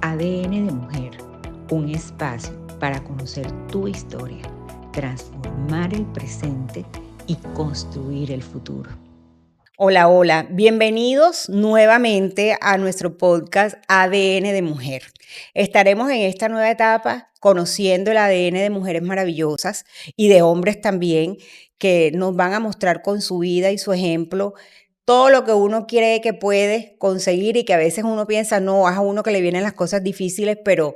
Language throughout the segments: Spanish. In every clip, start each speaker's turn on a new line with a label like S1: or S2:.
S1: ADN de Mujer, un espacio para conocer tu historia, transformar el presente y construir el futuro. Hola, hola, bienvenidos nuevamente a nuestro podcast ADN de Mujer. Estaremos en esta nueva etapa conociendo el ADN de mujeres maravillosas y de hombres también que nos van a mostrar con su vida y su ejemplo todo lo que uno cree que puede conseguir y que a veces uno piensa, no, es a uno que le vienen las cosas difíciles, pero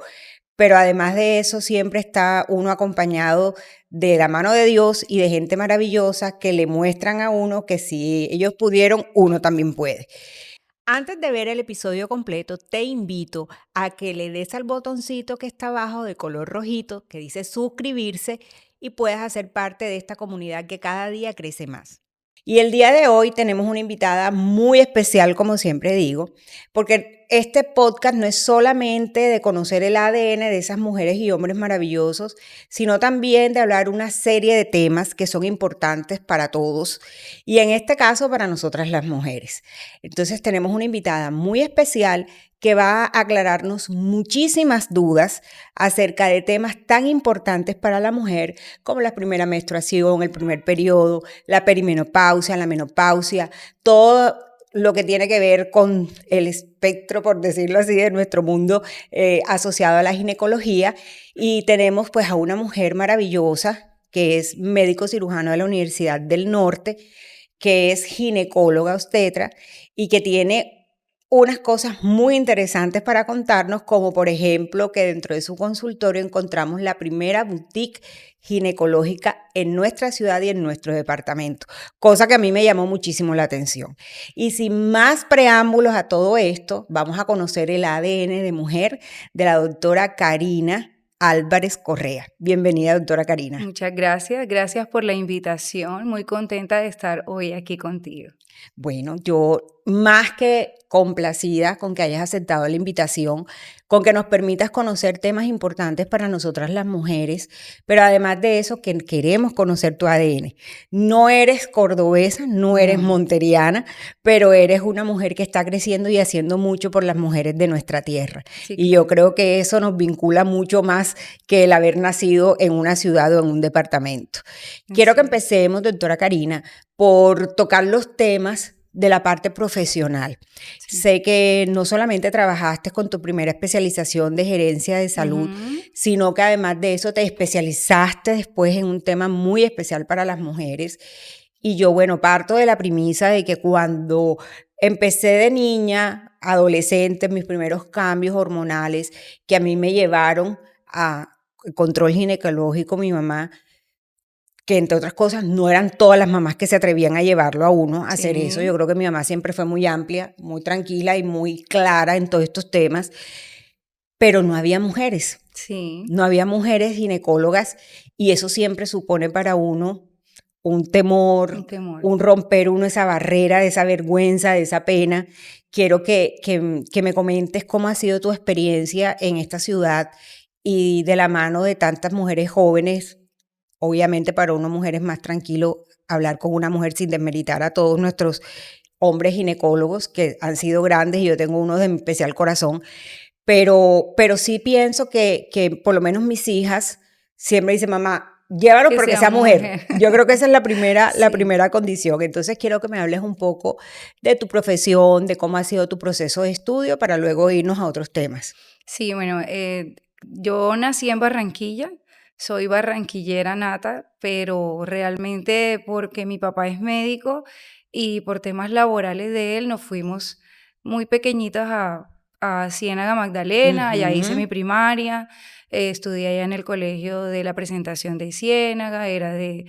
S1: además de eso siempre está uno acompañado de la mano de Dios y de gente maravillosa que le muestran a uno que si ellos pudieron, uno también puede. Antes de ver el episodio completo, te invito a que le des al botoncito que está abajo de color rojito que dice suscribirse y puedas hacer parte de esta comunidad que cada día crece más. Y el día de hoy tenemos una invitada muy especial, como siempre digo, porque este podcast no es solamente de conocer el ADN de esas mujeres y hombres maravillosos, sino también de hablar una serie de temas que son importantes para todos y en este caso para nosotras las mujeres. Entonces tenemos una invitada muy especial que va a aclararnos muchísimas dudas acerca de temas tan importantes para la mujer como la primera menstruación, el primer periodo, la perimenopausia, la menopausia, todo lo que tiene que ver con el espectro, por decirlo así, de nuestro mundo asociado a la ginecología. Y tenemos pues a una mujer maravillosa que es médico cirujano de la Universidad del Norte, que es ginecóloga obstetra y que tiene unas cosas muy interesantes para contarnos, como por ejemplo que dentro de su consultorio encontramos la primera boutique ginecológica en nuestra ciudad y en nuestro departamento, cosa que a mí me llamó muchísimo la atención. Y sin más preámbulos a todo esto, vamos a conocer el ADN de mujer de la doctora Karina Álvarez Correa. Bienvenida, doctora Karina.
S2: Muchas gracias, gracias por la invitación, muy contenta de estar hoy aquí contigo.
S1: Bueno, yo más que complacida con que hayas aceptado la invitación, con que nos permitas conocer temas importantes para nosotras las mujeres, pero además de eso, que queremos conocer tu ADN. No eres cordobesa, no eres monteriana, pero eres una mujer que está creciendo y haciendo mucho por las mujeres de nuestra tierra.
S2: Sí,
S1: y yo creo que eso nos vincula mucho más que el haber nacido en una ciudad o en un departamento. Quiero que empecemos, doctora Karina, por tocar los temas de la parte profesional. Sí. Sé que no solamente trabajaste con tu primera especialización de gerencia de salud, sino que además de eso te especializaste después en un tema muy especial para las mujeres. Y yo, bueno, parto de la premisa de que cuando empecé de niña, adolescente, mis primeros cambios hormonales que a mí me llevaron a control ginecológico, mi mamá, que entre otras cosas no eran todas las mamás que se atrevían a llevarlo a uno a hacer eso. Yo creo que mi mamá siempre fue muy amplia, muy tranquila y muy clara en todos estos temas, pero no había mujeres.
S2: Sí.
S1: No había mujeres ginecólogas y eso siempre supone para uno un temor, un romper uno esa barrera, de esa vergüenza, de esa pena. Quiero que me comentes cómo ha sido tu experiencia en esta ciudad y de la mano de tantas mujeres jóvenes. Obviamente para una mujer es más tranquilo hablar con una mujer sin desmeritar a todos nuestros hombres ginecólogos que han sido grandes y yo tengo uno de mi especial corazón, pero sí pienso que por lo menos mis hijas siempre dicen, mamá, llévalo porque sea mujer. Yo creo que esa es la primera condición. Entonces quiero que me hables un poco de tu profesión, de cómo ha sido tu proceso de estudio para luego irnos a otros temas.
S2: Sí, bueno, yo nací en Barranquilla. Soy barranquillera nata, pero realmente porque mi papá es médico y por temas laborales de él nos fuimos muy pequeñitas a Ciénaga Magdalena, allá hice mi primaria, estudié allá en el colegio de la Presentación de Ciénaga, era de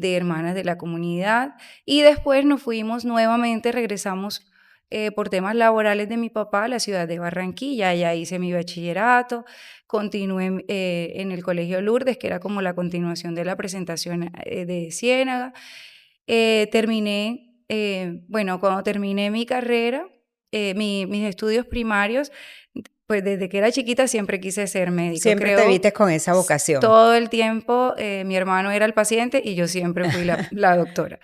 S2: hermanas de la comunidad, y después nos fuimos nuevamente, regresamos por temas laborales de mi papá a la ciudad de Barranquilla, allá hice mi bachillerato. Continué en el Colegio Lourdes, que era como la continuación de la Presentación de Ciénaga. Cuando terminé mi carrera, mis estudios primarios, pues desde que era chiquita siempre quise ser médico.
S1: Siempre te viste con esa vocación.
S2: Todo el tiempo mi hermano era el paciente y yo siempre fui la doctora.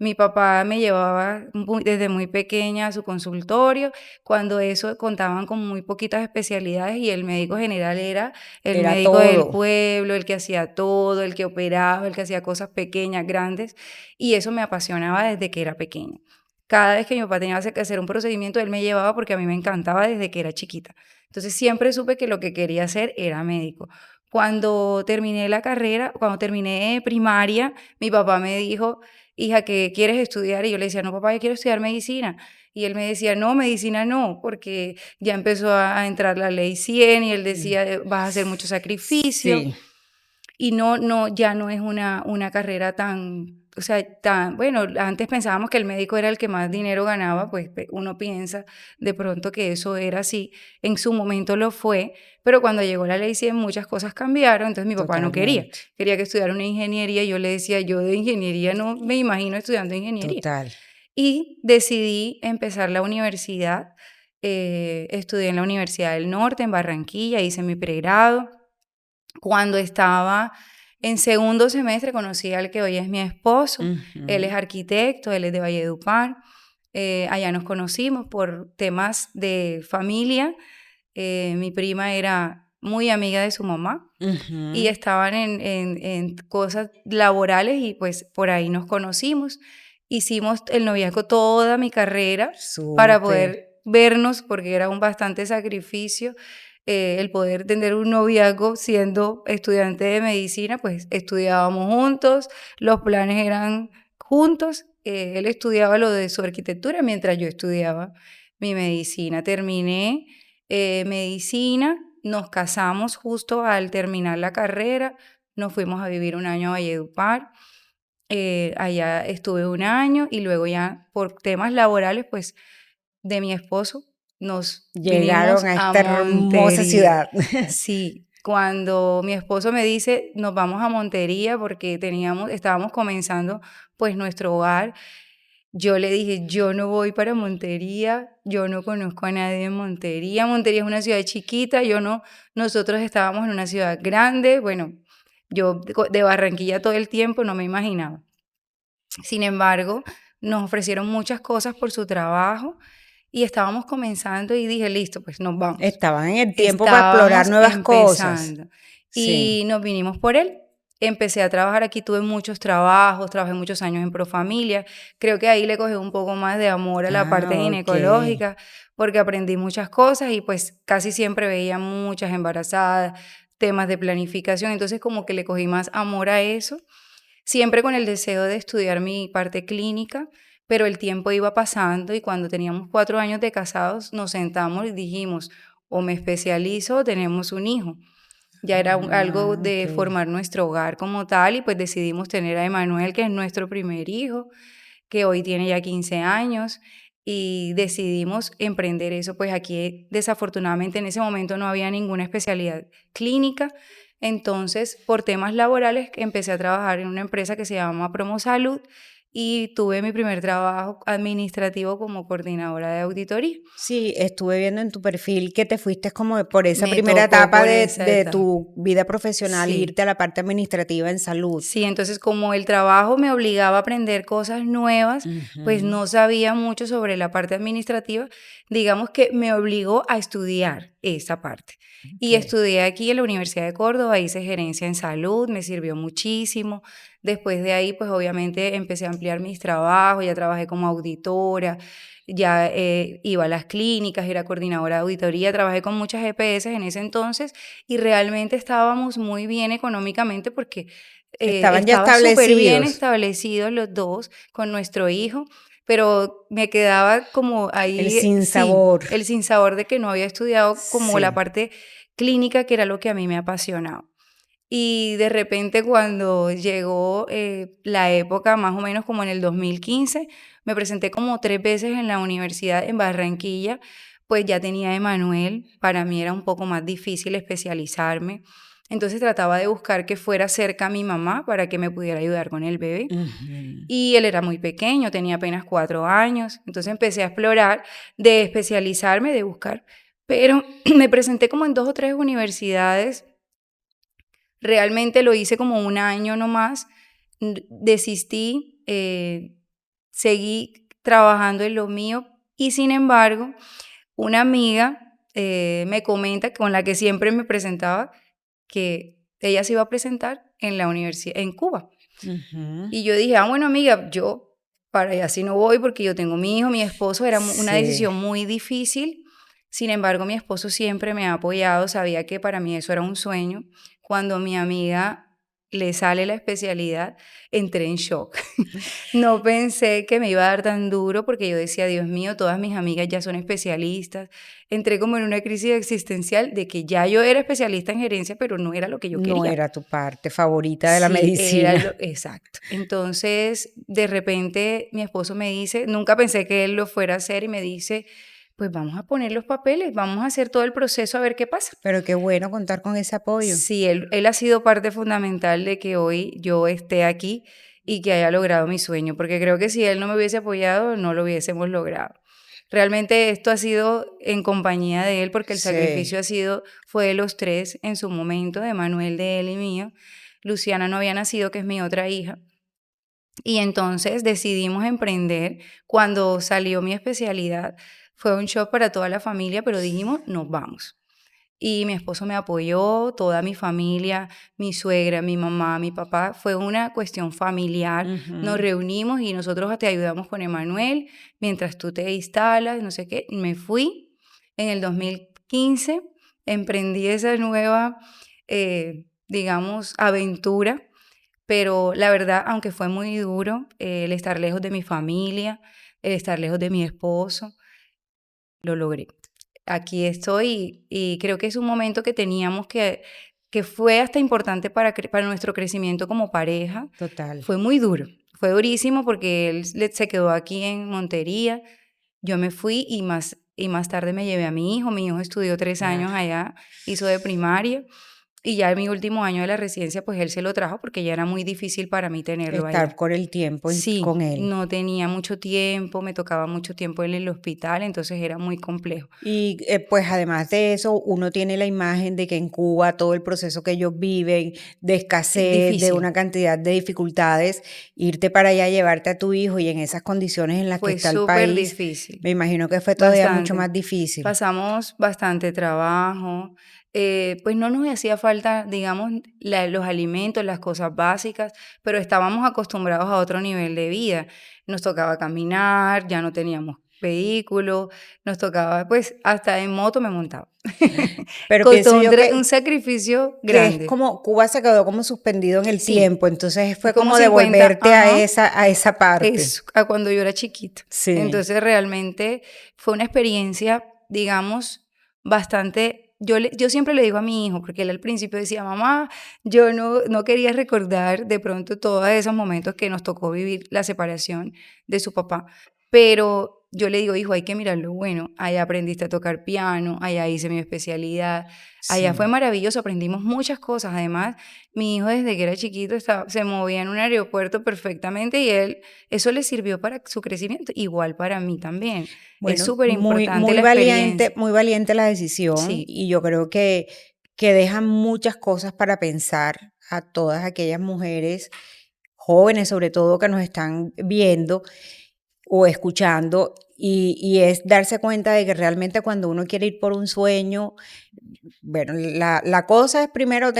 S2: Mi papá me llevaba desde muy pequeña a su consultorio, cuando eso contaban con muy poquitas especialidades y el médico general era el
S1: Era
S2: médico del
S1: todo.
S2: pueblo, el que hacía todo, el que operaba, el que hacía cosas pequeñas, grandes, y eso me apasionaba desde que era pequeña. Cada vez que mi papá tenía que hacer un procedimiento, él me llevaba porque a mí me encantaba desde que era chiquita. Entonces siempre supe que lo que quería hacer era médico. Cuando terminé la carrera, cuando terminé primaria, mi papá me dijo, hija, ¿qué quieres estudiar? Y yo le decía, no, papá, yo quiero estudiar medicina. Y él me decía, no, medicina no, porque ya empezó a entrar la ley 100 y él decía, vas a hacer mucho sacrificio.
S1: Sí.
S2: Y no, ya no es una carrera tan, o sea, tan, bueno, antes pensábamos que el médico era el que más dinero ganaba, pues uno piensa de pronto que eso era así, en su momento lo fue, pero cuando llegó la ley 100 muchas cosas cambiaron, entonces mi papá no quería que estudiara una ingeniería, y yo le decía, yo de ingeniería no me imagino estudiando ingeniería.
S1: Total.
S2: Y decidí empezar la universidad, estudié en la Universidad del Norte, en Barranquilla, hice mi pregrado. Cuando estaba en segundo semestre conocí al que hoy es mi esposo. Él es arquitecto, él es de Valledupar. Allá nos conocimos por temas de familia. Mi prima era muy amiga de su mamá y estaban en cosas laborales y pues por ahí nos conocimos. Hicimos el noviazgo toda mi carrera para poder vernos porque era un bastante sacrificio. El poder tener un noviazgo siendo estudiante de medicina, pues estudiábamos juntos, los planes eran juntos, él estudiaba lo de su arquitectura mientras yo estudiaba mi medicina. Terminé medicina, nos casamos justo al terminar la carrera, nos fuimos a vivir un año a Valledupar, allá estuve un año y luego ya por temas laborales, pues de mi esposo, nos vinimos
S1: Llegaron a
S2: a
S1: esta hermosa
S2: Montería.
S1: ciudad.
S2: Sí, cuando mi esposo me dice, nos vamos a Montería porque estábamos comenzando pues nuestro hogar, yo le dije, yo no voy para Montería, yo no conozco a nadie en Montería. Montería es una ciudad chiquita, nosotros estábamos en una ciudad grande, bueno, yo de Barranquilla todo el tiempo no me imaginaba. Sin embargo, nos ofrecieron muchas cosas por su trabajo y estábamos comenzando y dije, listo, pues nos vamos.
S1: Estaban en el tiempo para explorar nuevas cosas.
S2: Y nos vinimos por él. Empecé a trabajar aquí, tuve muchos trabajos, trabajé muchos años en Profamilia. Creo que ahí le cogí un poco más de amor a la parte ginecológica, porque aprendí muchas cosas y pues casi siempre veía muchas embarazadas, temas de planificación, entonces como que le cogí más amor a eso, siempre con el deseo de estudiar mi parte clínica, pero el tiempo iba pasando y cuando teníamos 4 años de casados nos sentamos y dijimos, o me especializo o tenemos un hijo. Ya era algo de formar nuestro hogar como tal y pues decidimos tener a Emanuel, que es nuestro primer hijo, que hoy tiene ya 15 años y decidimos emprender eso. Pues aquí desafortunadamente en ese momento no había ninguna especialidad clínica, entonces por temas laborales empecé a trabajar en una empresa que se llama Promosalud y tuve mi primer trabajo administrativo como coordinadora de auditoría.
S1: Sí, estuve viendo en tu perfil que te fuiste como por esa
S2: Me
S1: primera
S2: tocó
S1: etapa
S2: por esa
S1: de
S2: etapa.
S1: tu vida profesional,
S2: Sí.
S1: irte a la parte administrativa en salud.
S2: Sí, entonces como el trabajo me obligaba a aprender cosas nuevas, pues no sabía mucho sobre la parte administrativa, digamos que me obligó a estudiar esa parte. Y estudié aquí en la Universidad de Córdoba, hice gerencia en salud, me sirvió muchísimo. Después de ahí, pues obviamente empecé a ampliar mis trabajos, ya trabajé como auditora, ya iba a las clínicas, era coordinadora de auditoría, trabajé con muchas EPS en ese entonces y realmente estábamos muy bien económicamente porque
S1: Estaban ya
S2: estaban súper bien
S1: establecidos.
S2: establecidos los dos con nuestro hijo, pero me quedaba como
S1: El
S2: ahí, sí,
S1: sinsabor.
S2: el sinsabor de que no había estudiado como la
S1: Sí.
S2: parte clínica, que era lo que a mí me apasionaba. Y de repente cuando llegó la época, más o menos como en el 2015, me presenté como 3 veces en la universidad en Barranquilla, pues ya tenía a Emanuel, para mí era un poco más difícil especializarme, entonces trataba de buscar que fuera cerca a mi mamá para que me pudiera ayudar con el bebé. Y él era muy pequeño, tenía apenas 4 años, entonces empecé a explorar de especializarme, de buscar pero me presenté como en 2 o 3 universidades. Realmente lo hice como un año nomás, desistí, seguí trabajando en lo mío y sin embargo, una amiga me comenta, con la que siempre me presentaba, que ella se iba a presentar en la universidad, en Cuba.
S1: Ujú.
S2: Y yo dije, bueno amiga, yo para allá sí no voy porque yo tengo mi hijo, mi esposo, era una
S1: Sí.
S2: decisión muy difícil. Sin embargo, mi esposo siempre me ha apoyado, sabía que para mí eso era un sueño. Cuando mi amiga le sale la especialidad, entré en shock. No pensé que me iba a dar tan duro porque yo decía, Dios mío, todas mis amigas ya son especialistas. Entré como en una crisis existencial de que ya yo era especialista en gerencia, pero no era lo que yo
S1: No
S2: quería.
S1: era tu parte favorita de la
S2: Sí, era
S1: medicina.
S2: lo exacto. Entonces, de repente, mi esposo me dice, nunca pensé que él lo fuera a hacer, y me dice: "Pues vamos a poner los papeles, vamos a hacer todo el proceso a ver qué pasa".
S1: Pero qué bueno contar con ese apoyo.
S2: Sí, él ha sido parte fundamental de que hoy yo esté aquí y que haya logrado mi sueño, porque creo que si él no me hubiese apoyado, no lo hubiésemos logrado. Realmente esto ha sido en compañía de él, porque el
S1: Sí,
S2: sacrificio fue de los 3 en su momento, de Manuel, de él y mío. Luciana no había nacido, que es mi otra hija. Y entonces decidimos emprender. Cuando salió mi especialidad, fue un shock para toda la familia, pero dijimos, nos vamos. Y mi esposo me apoyó, toda mi familia, mi suegra, mi mamá, mi papá. Fue una cuestión familiar. Nos
S1: ujú.
S2: reunimos y nosotros te ayudamos con Emanuel mientras tú te instalas, no sé qué. Me fui en el 2015, emprendí esa nueva, digamos, aventura, pero la verdad, aunque fue muy duro, el estar lejos de mi familia, el estar lejos de mi esposo, lo logré. Aquí estoy y creo que es un momento que teníamos que fue hasta importante para nuestro crecimiento como pareja.
S1: Total.
S2: Fue muy duro, fue durísimo porque él se quedó aquí en Montería, yo me fui y más tarde me llevé a mi hijo estudió 3 años
S1: Claro.
S2: allá, hizo de primaria y ya en mi último año de la residencia pues él se lo trajo porque ya era muy difícil para mí tenerlo
S1: Estar
S2: allá.
S1: con el tiempo con
S2: Sí,
S1: él.
S2: no tenía mucho tiempo, me tocaba mucho tiempo en el hospital, entonces era muy complejo.
S1: Y pues además de eso, uno tiene la imagen de que en Cuba todo el proceso que ellos viven, de
S2: Es
S1: escasez, de
S2: difícil,
S1: una cantidad de dificultades, irte para allá, llevarte a tu hijo y en esas condiciones en las que
S2: fue
S1: está el
S2: súper
S1: país, me
S2: difícil,
S1: imagino que fue todavía mucho
S2: bastante.
S1: más difícil.
S2: Pasamos bastante trabajo, pues no nos hacía falta, digamos, los alimentos, las cosas básicas, pero estábamos acostumbrados a otro nivel de vida. Nos tocaba caminar, ya no teníamos vehículo, nos tocaba, pues hasta en moto me montaba.
S1: Pero pienso
S2: Costó
S1: yo
S2: un sacrificio
S1: que es
S2: grande.
S1: como, Cuba se quedó como suspendido en el
S2: Sí,
S1: tiempo, entonces
S2: es
S1: fue
S2: como
S1: como
S2: 50,
S1: devolverte
S2: ajá.
S1: a esa parte.
S2: Es a cuando yo era chiquita.
S1: Sí.
S2: Entonces, realmente fue una experiencia, digamos, bastante yo siempre le digo a mi hijo, porque él al principio decía: "Mamá, yo no quería recordar de pronto todos esos momentos que nos tocó vivir la separación de su papá", pero yo le digo: "Hijo, hay que mirar lo bueno, allá aprendiste a tocar piano, allá hice mi especialidad, allá fue
S1: Sí.
S2: maravilloso, aprendimos muchas cosas". Además, mi hijo desde que era chiquito se movía en un aeropuerto perfectamente y eso le sirvió para su crecimiento, igual para mí también. Es
S1: Bueno,
S2: súper importante la experiencia.
S1: muy valiente la decisión
S2: Sí,
S1: y yo creo que deja muchas cosas para pensar a todas aquellas mujeres jóvenes, sobre todo, que nos están viendo o escuchando, y es darse cuenta de que realmente cuando uno quiere ir por un sueño, bueno, la cosa es primero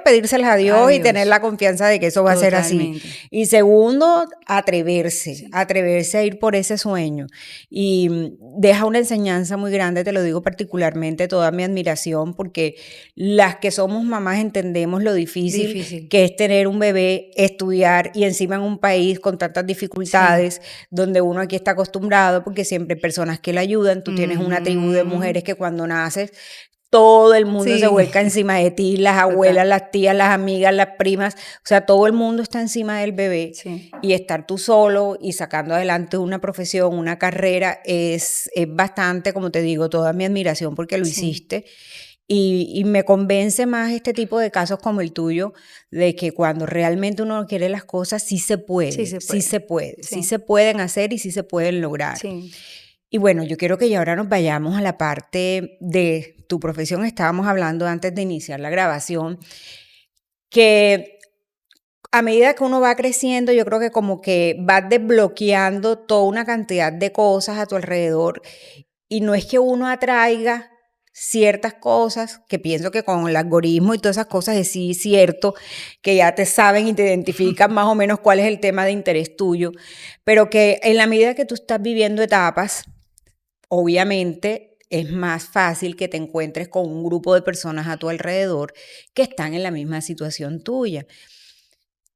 S1: pedírselas a Dios y tener
S2: adiós,
S1: la confianza de que eso va a ser así.
S2: totalmente.
S1: Y segundo, atreverse,
S2: Sí,
S1: atreverse a ir por ese sueño. Y deja una enseñanza muy grande, te lo digo particularmente, toda mi admiración, porque las que somos mamás entendemos lo difícil
S2: difícil.
S1: que es tener un bebé, estudiar y encima en un país con tantas
S2: Sí.
S1: dificultades, donde uno aquí está acostumbrado, porque siempre hay personas que le ayudan, tú tienes una tribu de
S2: Ujú.
S1: mujeres que cuando naces todo el mundo se
S2: Sí,
S1: vuelca encima de ti, las
S2: total.
S1: abuelas, las tías, las amigas, las primas, o sea, todo el mundo está encima del bebé
S2: Sí,
S1: y estar tú solo y sacando adelante una profesión, una carrera, es bastante, como te digo, toda mi admiración porque lo
S2: sí,
S1: hiciste. Y me convence más este tipo de casos como el tuyo, de que cuando realmente uno quiere las cosas,
S2: sí se
S1: sí
S2: puede.
S1: se puede, sí
S2: Sí,
S1: se pueden hacer y sí se pueden lograr.
S2: sí.
S1: Y bueno, yo quiero que ya ahora nos vayamos a la parte de tu profesión. Estábamos hablando antes de iniciar la grabación, que a medida que uno va creciendo, yo creo que como que vas desbloqueando toda una cantidad de cosas a tu alrededor y no es que uno atraiga ciertas cosas, que pienso que con el algoritmo y todas esas cosas es sí cierto, que ya te saben y te identifican más o menos cuál es el tema de interés tuyo, pero que en la medida que tú estás viviendo etapas, obviamente es más fácil que te encuentres con un grupo de personas a tu alrededor que están en la misma situación tuya.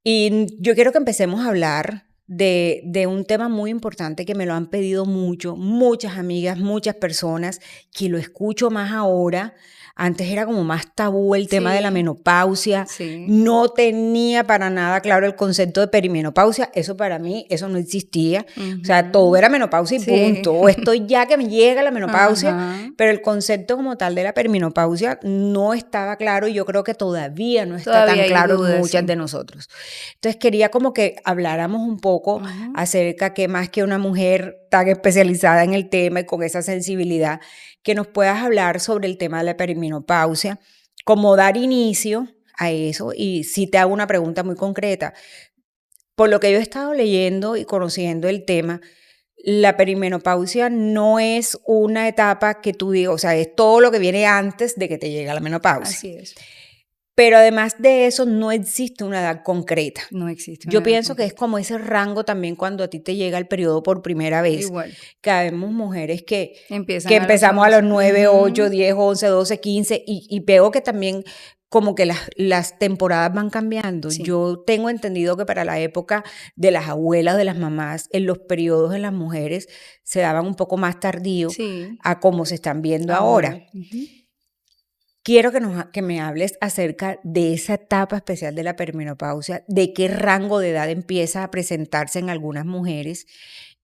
S1: Y yo quiero que empecemos a hablar de un tema muy importante que me lo han pedido mucho, muchas amigas, muchas personas, que lo escucho más ahora. Antes era como más tabú el tema de la
S2: Sí,
S1: menopausia.
S2: sí.
S1: No tenía para nada claro el concepto de perimenopausia. Eso para mí, eso no existía. O sea, todo
S2: Ujú.
S1: era menopausia y
S2: Sí.
S1: punto. O estoy ya que me llega la menopausia,
S2: Ajá.
S1: pero el concepto como tal de la perimenopausia no estaba claro y yo creo que todavía no está tan
S2: Todavía hay
S1: claro en
S2: dudas,
S1: muchas
S2: sí.
S1: de nosotros. Entonces quería como que habláramos un poco
S2: Ujú.
S1: acerca que más que una mujer tan especializada en el tema y con esa sensibilidad, que nos puedas hablar sobre el tema de la perimenopausia, cómo dar inicio a eso. Y si te hago una pregunta muy concreta, por lo que yo he estado leyendo y conociendo el tema, la perimenopausia no es una etapa que tú digas, o sea, es todo lo que viene antes de que te llegue la menopausia.
S2: Así es.
S1: Pero además de eso, no existe una edad concreta.
S2: No existe
S1: Yo
S2: una edad
S1: pienso que es
S2: concreta.
S1: como ese rango también cuando a ti te llega el periodo por primera vez,
S2: Igual.
S1: que habemos mujeres que
S2: Empiezan a los
S1: empezamos a
S2: 11.
S1: los 9, 8,
S2: Ujú.
S1: 10, 11, 12, 15 y veo que también como que las temporadas van cambiando.
S2: Sí,
S1: Yo tengo entendido que para la época de las abuelas, de las mamás, en los periodos en las mujeres se daban un poco más tardío
S2: sí.
S1: a como se están viendo
S2: Ahora.
S1: ahora.
S2: Ujú.
S1: Quiero que me hables acerca de esa etapa especial de la perimenopausia, de qué rango de edad empieza a presentarse en algunas mujeres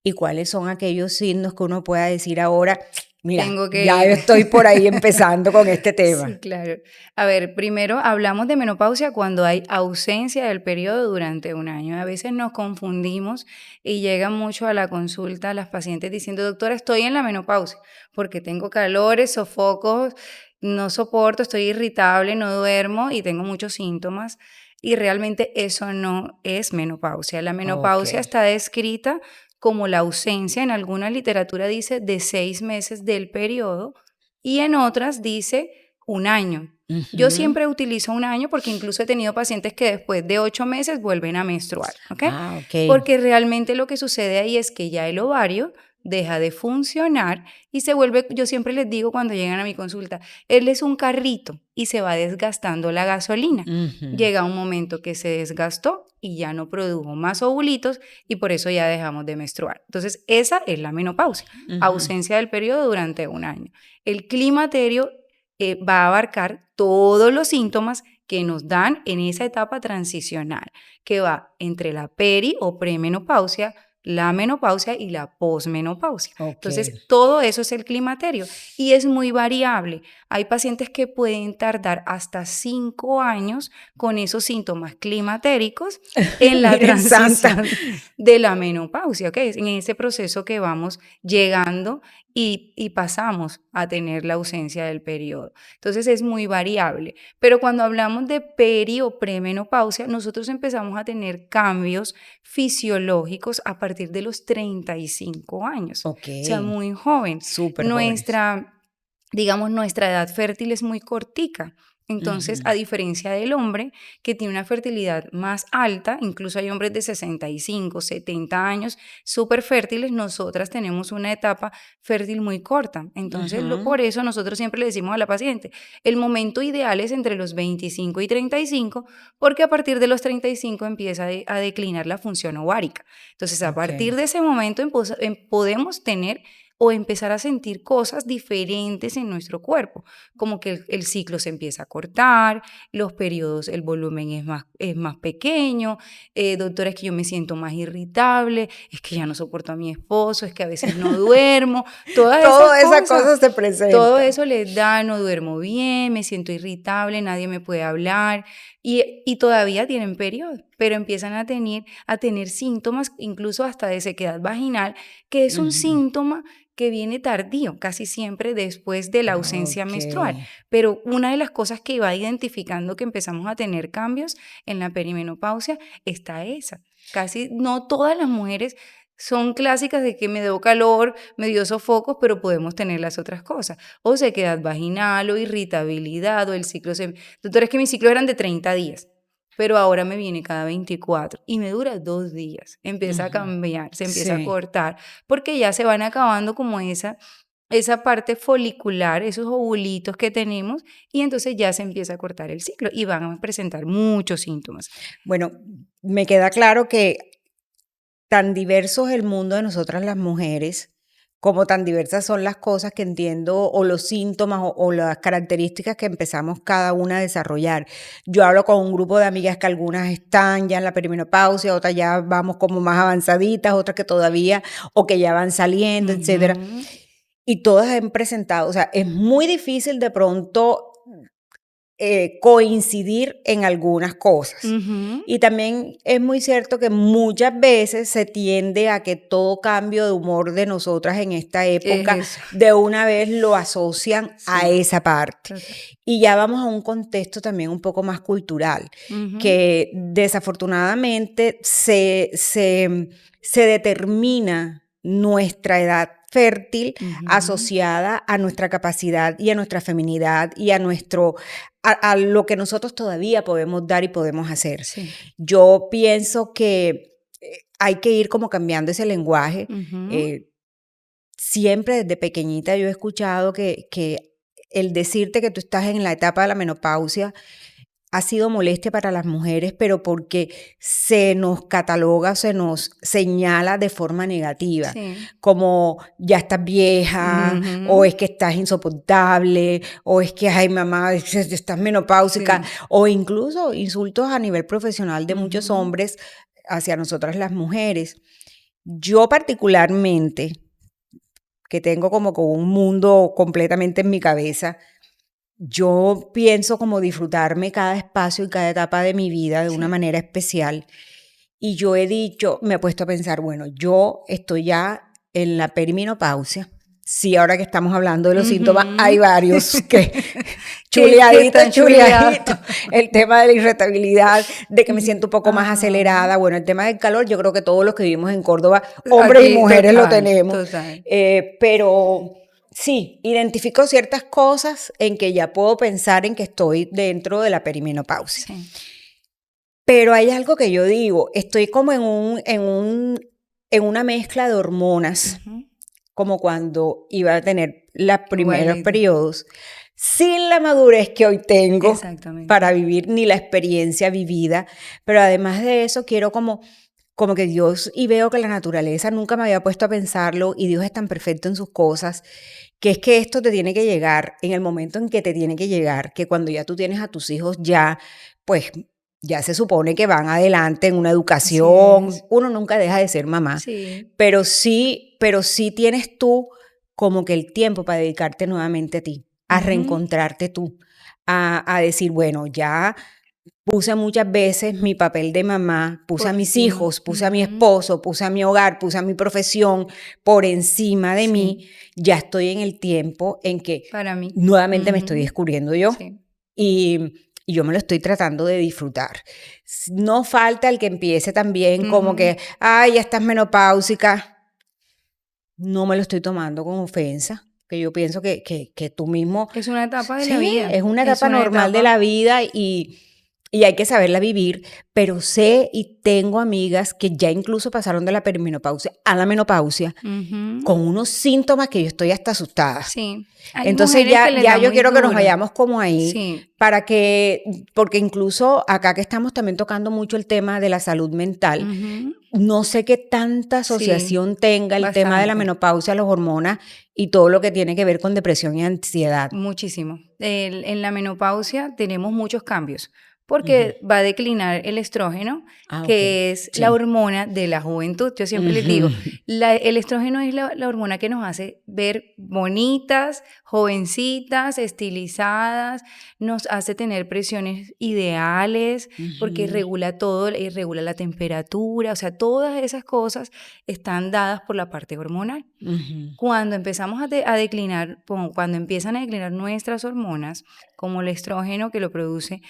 S1: y cuáles son aquellos signos que uno pueda decir ahora, mira,
S2: Tengo que
S1: ya
S2: ir.
S1: yo estoy por ahí empezando con este
S2: Sí,
S1: tema.
S2: claro. A ver, primero hablamos de menopausia cuando hay ausencia del periodo durante un año. A veces nos confundimos y llegan mucho a la consulta las pacientes diciendo, doctora, estoy en la menopausia porque tengo calores, sofocos, no soporto, estoy irritable, no duermo y tengo muchos síntomas. Y realmente eso no es menopausia. La
S1: Ok.
S2: menopausia está descrita como la ausencia, en alguna literatura dice de 6 meses del periodo y en otras dice un año. Yo
S1: Ujú.
S2: siempre utilizo un año porque incluso he tenido pacientes que después de 8 meses vuelven a menstruar, ¿ok?
S1: Ah, ok.
S2: Porque realmente lo que sucede ahí es que ya el ovario deja de funcionar y se vuelve, yo siempre les digo cuando llegan a mi consulta, él es un carrito y se va desgastando la gasolina.
S1: Ujú.
S2: Llega un momento que se desgastó y ya no produjo más ovulitos y por eso ya dejamos de menstruar. Entonces, esa es la menopausia,
S1: Ujú.
S2: ausencia del periodo durante un año. El climaterio va a abarcar todos los síntomas que nos dan en esa etapa transicional, que va entre la peri o premenopausia, la menopausia y la posmenopausia.
S1: Ok.
S2: Entonces, todo eso es el climaterio y es muy variable. Hay pacientes que pueden tardar hasta 5 años con esos síntomas climatéricos en la
S1: Virgen Santa.
S2: transición de la menopausia, ¿ok? En ese proceso que vamos llegando y pasamos a tener la ausencia del periodo. Entonces es muy variable. Pero cuando hablamos de peri o premenopausia, nosotros empezamos a tener cambios fisiológicos a partir de los 35 años.
S1: Ok.
S2: O sea, muy joven.
S1: Súper jóvenes.
S2: Nuestra, digamos, nuestra edad fértil es muy cortica. Entonces,
S1: Ujú.
S2: a diferencia del hombre, que tiene una fertilidad más alta, incluso hay hombres de 65, 70 años súper fértiles, nosotras tenemos una etapa fértil muy corta. Entonces,
S1: Ujú.
S2: por eso nosotros siempre le decimos a la paciente, el momento ideal es entre los 25 y 35, porque a partir de los 35 empieza a declinar la función ovárica. Entonces, a
S1: Ok.
S2: partir de ese momento podemos tener o empezar a sentir cosas diferentes en nuestro cuerpo, como que el ciclo se empieza a cortar, los periodos, el volumen es más pequeño, doctora, es que yo me siento más irritable, es que ya no soporto a mi esposo, es que a veces no duermo, todas esas
S1: Todas esas
S2: cosas.
S1: cosas se
S2: Todo
S1: presentan.
S2: eso les da, no duermo bien, me siento irritable, nadie me puede hablar y todavía tienen periodo, pero empiezan a tener síntomas, incluso hasta de sequedad vaginal, que es un
S1: Ujú.
S2: síntoma que viene tardío, casi siempre después de la ausencia menstrual.
S1: Okey.
S2: Pero una de las cosas que va identificando que empezamos a tener cambios en la perimenopausia está esa. Casi no todas las mujeres son clásicas de que me dio calor, me dio sofocos, pero podemos tener las otras cosas. O sequedad vaginal, o irritabilidad, o el ciclo. Doctora, es que mis ciclos eran de 30 días, pero ahora me viene cada 24 y me dura 2 días. Empieza a
S1: Ujú.
S2: cambiar, se empieza a
S1: Sí.
S2: cortar, porque ya se van acabando como esa parte folicular, esos ovulitos que tenemos, y entonces ya se empieza a cortar el ciclo y van a presentar muchos síntomas.
S1: Bueno, me queda claro que tan diverso es el mundo de nosotras las mujeres, como tan diversas son las cosas que entiendo, o los síntomas, o las características que empezamos cada una a desarrollar. Yo hablo con un grupo de amigas que algunas están ya en la perimenopausia, otras ya vamos como más avanzaditas, otras que todavía, o que ya van saliendo, etcétera.
S2: Ujú,
S1: Y todas han presentado, o sea, es muy difícil de pronto coincidir en algunas cosas.
S2: ujú.
S1: Y también es muy cierto que muchas veces se tiende a que todo cambio de humor de nosotras en esta época
S2: Es eso,
S1: de una vez lo asocian a
S2: sí,
S1: esa parte.
S2: total.
S1: Y ya vamos a un contexto también un poco más cultural,
S2: Ujú,
S1: que desafortunadamente se determina nuestra edad fértil
S2: ujú.
S1: asociada a nuestra capacidad y a nuestra feminidad y a a lo que nosotros todavía podemos dar y podemos hacer.
S2: Sí.
S1: Yo pienso que hay que ir como cambiando ese lenguaje.
S2: Ujú.
S1: eh, Siempre desde pequeñita yo he escuchado que el decirte que tú estás en la etapa de la menopausia ha sido molestia para las mujeres, pero porque se nos cataloga, se nos señala de forma negativa,
S2: Sí.
S1: como ya estás vieja, o
S2: Ujú.
S1: es que estás insoportable, o es que, ay mamá, estás menopáusica,
S2: Sí.
S1: o incluso insultos a nivel profesional de muchos
S2: Ujú.
S1: hombres hacia nosotras las mujeres. Yo particularmente, que tengo como con un mundo completamente en mi cabeza, yo pienso como disfrutarme cada espacio y cada etapa de mi vida de una
S2: Sí.
S1: manera especial. Y yo he dicho, me he puesto a pensar, bueno, yo estoy ya en la perimenopausia. Sí, ahora que estamos hablando de los síntomas, hay
S2: Ujú.
S1: varios que
S2: Que
S1: chuleadito,
S2: están chuleados.
S1: chuleadito. El tema de la irritabilidad, de que me siento un poco más
S2: Ajá.
S1: acelerada. Bueno, el tema del calor, yo creo que todos los que vivimos en Córdoba, hombres y
S2: Aquí,
S1: mujeres lo
S2: total,
S1: tenemos.
S2: total.
S1: Pero sí, identifico ciertas cosas en que ya puedo pensar en que estoy dentro de la perimenopausia.
S2: Sí.
S1: Pero hay algo que yo digo, estoy como en una mezcla de hormonas,
S2: Ujú.
S1: como cuando iba a tener los primeros
S2: Igualito.
S1: periodos, sin la madurez que hoy tengo
S2: Exactamente.
S1: para vivir ni la experiencia vivida, pero además de eso quiero como que Dios, y veo que la naturaleza nunca me había puesto a pensarlo, y Dios es tan perfecto en sus cosas, que es que esto te tiene que llegar en el momento en que te tiene que llegar, que cuando ya tú tienes a tus hijos ya, pues ya se supone que van adelante en una
S2: Así
S1: educación,
S2: es.
S1: uno nunca deja de ser mamá,
S2: Sí.
S1: pero sí tienes tú como que el tiempo para dedicarte nuevamente a ti, a
S2: Ujú.
S1: reencontrarte tú, a decir, bueno, ya puse muchas veces mi papel de mamá, puse a
S2: Por
S1: mis
S2: encima.
S1: hijos, puse a mi
S2: Ujú.
S1: esposo, puse a mi hogar, puse a mi profesión por encima de mí.
S2: Sí.
S1: Ya estoy en el tiempo en que
S2: Para mí.
S1: nuevamente me estoy
S2: Ujú.
S1: descubriendo yo,
S2: Sí.
S1: y, y yo me lo estoy tratando de disfrutar. No falta el que empiece también como
S2: Ujú.
S1: que, ay, ya estás menopáusica. No me lo estoy tomando con ofensa, que yo pienso que tú mismo,
S2: Es una etapa de la
S1: sí,
S2: vida.
S1: es una
S2: Es
S1: etapa
S2: una
S1: normal de la
S2: etapa.
S1: vida, y hay que saberla vivir, pero sé y tengo amigas que ya incluso pasaron de la perimenopausia a la menopausia
S2: Ujú.
S1: con unos síntomas que yo estoy hasta asustada.
S2: Sí. Hay
S1: Entonces
S2: mujeres que les
S1: ya
S2: da
S1: yo
S2: muy
S1: quiero que nos
S2: duro.
S1: vayamos como ahí
S2: Sí.
S1: para que, porque incluso acá que estamos también tocando mucho el tema de la salud mental,
S2: Ujú.
S1: no sé qué tanta
S2: Sí,
S1: asociación tenga el tema de la
S2: bastante.
S1: menopausia, las hormonas y todo lo que tiene que ver con depresión y ansiedad.
S2: Muchísimo. En la menopausia tenemos muchos cambios, porque va a declinar el estrógeno,
S1: Ok.
S2: que es
S1: Sí.
S2: la hormona de la juventud. Yo siempre les digo, el estrógeno es la hormona que nos hace ver bonitas, jovencitas, estilizadas, nos hace tener presiones ideales, porque regula todo, regula la temperatura, o sea, todas esas cosas están dadas por la parte hormonal. Cuando empezamos a declinar, cuando empiezan a declinar nuestras hormonas, como el estrógeno que lo produce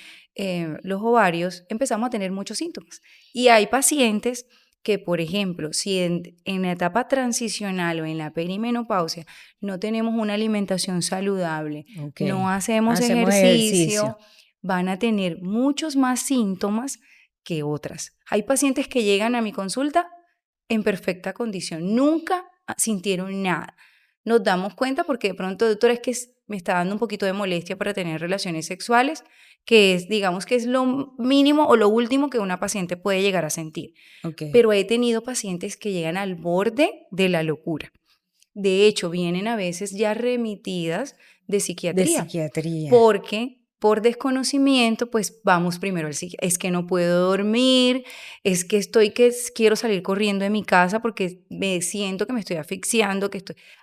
S2: los ovarios, empezamos a tener muchos síntomas. Y hay pacientes que, por ejemplo, si en la etapa transicional o en la perimenopausia no tenemos una alimentación saludable, no hacemos ejercicio, van a tener muchos más síntomas que otras. Hay pacientes que llegan a mi consulta en perfecta condición, nunca sintieron nada. Nos damos cuenta porque de pronto, doctora, es que me está dando un poquito de molestia para tener relaciones sexuales, que es, digamos que es lo mínimo o lo último que una paciente puede llegar a sentir. Pero he tenido pacientes que llegan al borde de la locura. De hecho, vienen a veces ya remitidas de psiquiatría. Porque por desconocimiento, pues vamos primero al psiquiatra. Es que no puedo dormir, es que quiero salir corriendo de mi casa porque me siento que me estoy asfixiando,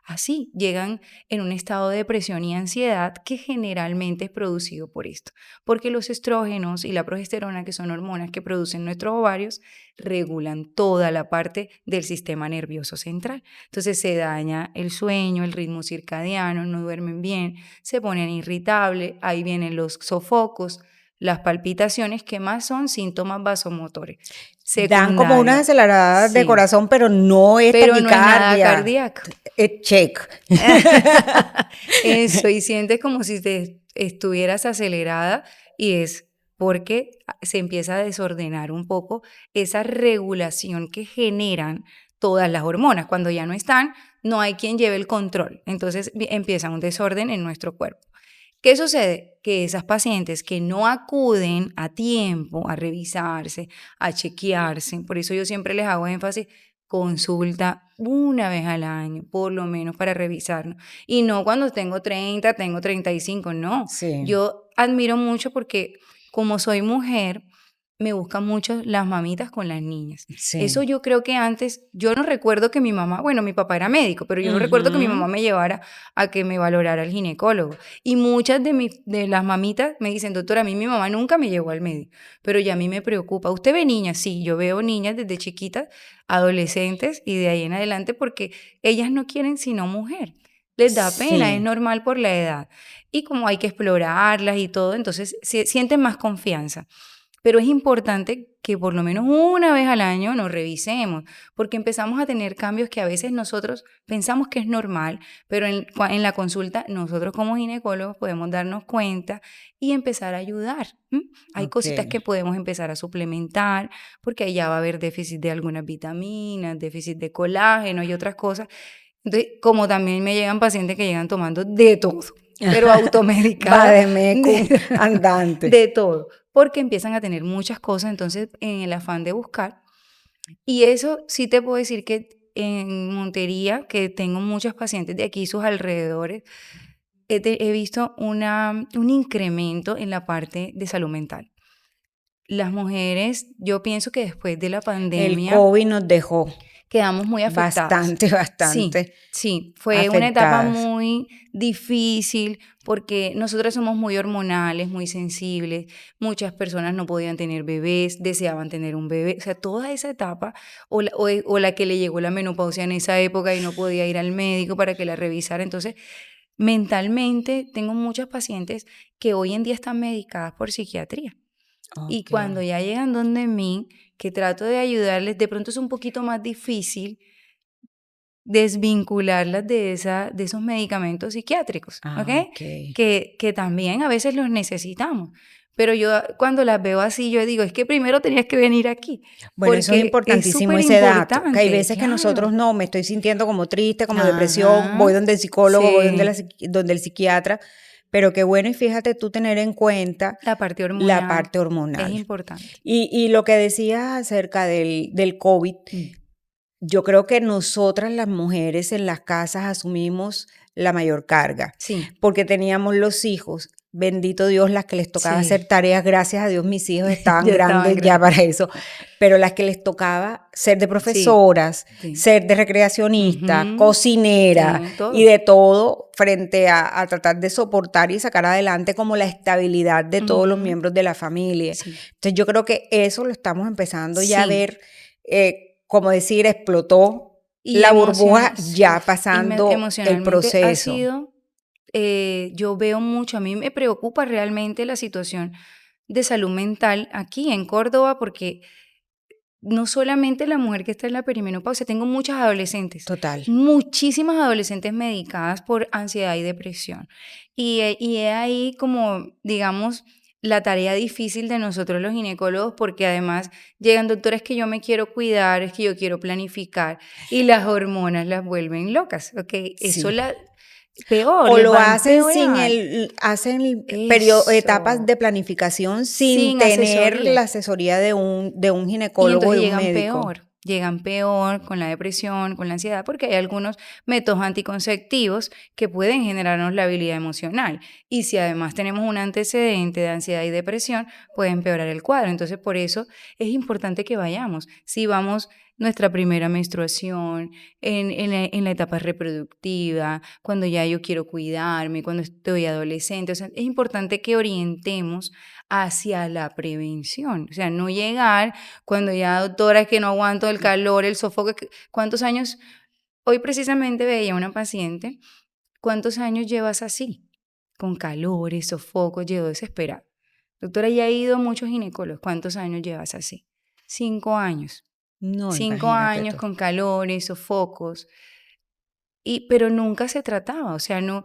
S2: Así, llegan en un estado de depresión y ansiedad que generalmente es producido por esto. Porque los estrógenos y la progesterona, que son hormonas que producen nuestros ovarios, regulan toda la parte del sistema nervioso central. Entonces se daña el sueño, el ritmo circadiano, no duermen bien, se ponen irritables, ahí vienen los sofocos, las palpitaciones, que más son síntomas vasomotores.
S1: Dan como unas aceleradas de corazón, pero no es
S2: taquicardia.
S1: No es nada
S2: cardíaco.
S1: Check.
S2: Eso, y sientes como si te estuvieras acelerada, y es porque se empieza a desordenar un poco esa regulación que generan todas las hormonas. Cuando ya no están, no hay quien lleve el control. Entonces empieza un desorden en nuestro cuerpo. ¿Qué sucede? Que esas pacientes que no acuden a tiempo a revisarse, a chequearse, por eso yo siempre les hago énfasis, consulta una vez al año, por lo menos para revisarnos. Y no cuando tengo 30, tengo 35, no.
S1: Sí.
S2: Yo admiro mucho porque como soy mujer, me buscan mucho las mamitas con las niñas.
S1: Sí.
S2: Eso yo creo que antes, yo no recuerdo que mi mamá, bueno, mi papá era médico, pero yo no recuerdo que mi mamá me llevara a que me valorara el ginecólogo. Y muchas de las mamitas me dicen, doctora, a mí mi mamá nunca me llevó al médico, pero ya a mí me preocupa. ¿Usted ve niñas? Sí, yo veo niñas desde chiquitas, adolescentes y de ahí en adelante, porque ellas no quieren sino mujer. Les da pena, es normal por la edad. Y como hay que explorarlas y todo, entonces sienten más confianza. Pero es importante que por lo menos una vez al año nos revisemos, porque empezamos a tener cambios que a veces nosotros pensamos que es normal, pero en la consulta nosotros como ginecólogos podemos darnos cuenta y empezar a ayudar. Hay cositas que podemos empezar a suplementar, porque ahí ya va a haber déficit de algunas vitaminas, déficit de colágeno y otras cosas. Entonces, como también me llegan pacientes que llegan tomando de todo, pero automedicados.
S1: Vademécum andante.
S2: De todo, porque empiezan a tener muchas cosas, entonces en el afán de buscar. Y eso sí te puedo decir que en Montería, que tengo muchos pacientes de aquí, sus alrededores, he visto un incremento en la parte de salud mental. Las mujeres, yo pienso que después de la pandemia...
S1: El COVID nos dejó.
S2: Quedamos muy afectadas.
S1: Bastante.
S2: Sí, fue
S1: afectadas.
S2: Una etapa muy difícil porque nosotras somos muy hormonales, muy sensibles. Muchas personas no podían tener bebés, deseaban tener un bebé. O sea, toda esa etapa, o la que le llegó la menopausia en esa época y no podía ir al médico para que la revisara. Entonces, mentalmente tengo muchas pacientes que hoy en día están medicadas por psiquiatría. Y cuando ya llegan donde mí, que trato de ayudarles, de pronto es un poquito más difícil desvincularlas de esos medicamentos psiquiátricos, ¿ok? Que también a veces los necesitamos. Pero yo cuando las veo así, yo digo, es que primero tenías que venir aquí.
S1: Bueno, eso es importantísimo, ese dato. Que hay veces que nosotros no, me estoy sintiendo como triste, como depresión, voy donde el psicólogo, voy donde el psiquiatra. Pero qué bueno, y fíjate tú tener en cuenta
S2: la parte hormonal.
S1: Es
S2: importante.
S1: Y lo que decías acerca del COVID, yo creo que nosotras las mujeres en las casas asumimos la mayor carga.
S2: Sí.
S1: Porque teníamos los hijos bendito Dios, las que les tocaba hacer
S2: Sí,
S1: tareas, gracias a Dios mis hijos estaban
S2: ya estaban
S1: grandes ya
S2: grandes.
S1: para eso, pero las que les tocaba ser de
S2: Sí,
S1: profesoras,
S2: sí.
S1: ser de recreacionista,
S2: Ujú,
S1: cocinera
S2: sí,
S1: y
S2: todo.
S1: de todo frente a tratar de soportar y sacar adelante como la estabilidad de todos los
S2: Ujú,
S1: miembros de la familia.
S2: sí.
S1: Entonces yo creo que eso lo estamos empezando ya a
S2: Sí,
S1: ver, como decir, explotó
S2: y
S1: la burbuja
S2: sí,
S1: ya pasando el
S2: emocionalmente ha
S1: proceso.
S2: sido, yo veo mucho, a mí me preocupa realmente la situación de salud mental aquí en Córdoba, porque no solamente la mujer que está en la perimenopausia, tengo muchas adolescentes,
S1: Total.
S2: muchísimas adolescentes medicadas por ansiedad y depresión. Y he ahí como, digamos, la tarea difícil de nosotros los ginecólogos, porque además llegan doctores que yo me quiero cuidar, es que yo quiero planificar, y las hormonas las vuelven locas, ¿ok? Eso
S1: Sí.
S2: la peor,
S1: O
S2: les
S1: lo
S2: va a
S1: hacen
S2: empeorar.
S1: hacen etapas
S2: Eso,
S1: de planificación sin
S2: sin
S1: tener la
S2: asesoría.
S1: asesoría de un
S2: Y
S1: ginecólogo,
S2: entonces
S1: de un médico.
S2: llegan peor con la depresión, con la ansiedad, porque hay algunos métodos anticonceptivos que pueden generarnos la habilidad emocional. Y si además tenemos un antecedente de ansiedad y depresión, puede empeorar el cuadro. Entonces, por eso es importante que vayamos. Si vamos nuestra primera menstruación, en la etapa reproductiva, cuando ya yo quiero cuidarme, cuando estoy adolescente, o sea, es importante que orientemos hacia la prevención. O sea, no llegar cuando ya, doctora, es que no aguanto el calor, el sofoco, ¿cuántos años? Hoy precisamente veía una paciente, ¿cuántos años llevas así? Con calores, sofocos, llevo desesperada. Doctora, ya he ido a muchos ginecólogos, ¿cuántos años llevas así? 5 años.
S1: No,
S2: 5
S1: imagínate
S2: años
S1: tú.
S2: con calores, sofocos, pero nunca se trataba, o sea, no,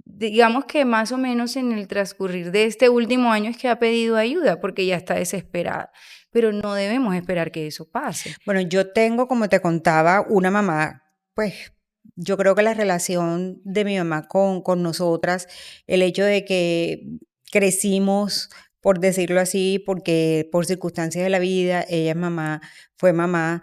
S2: digamos que más o menos en el transcurrir de este último año es que ha pedido ayuda porque ya está desesperada, pero no debemos esperar que eso pase.
S1: Bueno, yo tengo, como te contaba, una mamá, pues yo creo que la relación de mi mamá con nosotras, el hecho de que crecimos, por decirlo así, porque por circunstancias de la vida, ella es mamá, fue mamá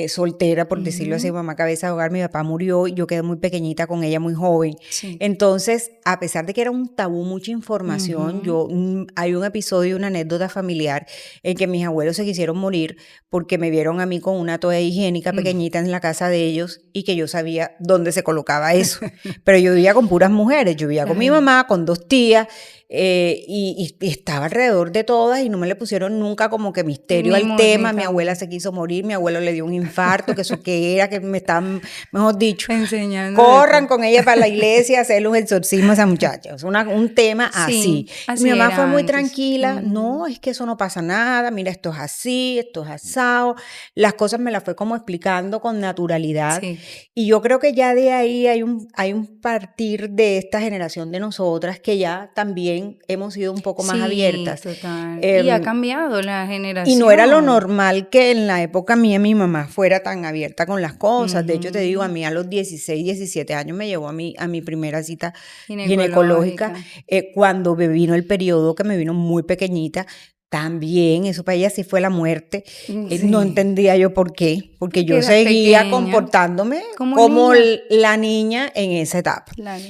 S1: soltera, por decirlo así,
S2: Ujú,
S1: mamá cabeza de hogar, mi papá murió y yo quedé muy pequeñita con ella, muy joven.
S2: sí,
S1: Entonces, a pesar de que era un tabú, mucha información,
S2: ujú,
S1: hay un episodio, una anécdota familiar en que mis abuelos se quisieron morir porque me vieron a mí con una toalla higiénica
S2: mm.
S1: pequeñita en la casa de ellos y que yo sabía dónde se colocaba eso. Pero yo vivía con puras mujeres, yo vivía con mi
S2: Claro,
S1: mamá, con dos tías, y estaba alrededor de todas y no me le pusieron nunca como que misterio al
S2: ni
S1: tema. Mi abuela
S2: también
S1: se quiso morir, mi abuelo le dio un infarto, que eso que era, que me estaban, mejor dicho,
S2: enseñando de
S1: corran
S2: todo.
S1: con ella para la iglesia a hacerle un exorcismo a esa muchacha. Es un tema así.
S2: Sí,
S1: Y mi
S2: así
S1: mamá fue
S2: era
S1: muy
S2: antes.
S1: tranquila.
S2: Ujú,
S1: No, es que eso no pasa nada. Mira, esto es así, esto es asado. Las cosas me las fue como explicando con naturalidad.
S2: sí.
S1: Y yo creo que ya de ahí hay un partir de esta generación de nosotras que ya también hemos sido un poco más
S2: Sí,
S1: abiertas.
S2: total. Y ha
S1: Em,
S2: cambiado la
S1: y no era lo
S2: generación.
S1: normal que en la época mía mi mamá fuera tan abierta con las cosas. De hecho, te digo, a
S2: Ujú,
S1: mí a los 16, 17 años me llevó a mi primera cita ginecológica.
S2: ginecológica.
S1: Cuando me vino el periodo, que me vino muy pequeñita, también, eso para ella sí fue la muerte. No
S2: Sí,
S1: entendía yo por qué, porque
S2: porque
S1: yo
S2: eras
S1: seguía
S2: pequeña,
S1: comportándome
S2: como
S1: como
S2: niña.
S1: la niña en esa etapa.
S2: Claro.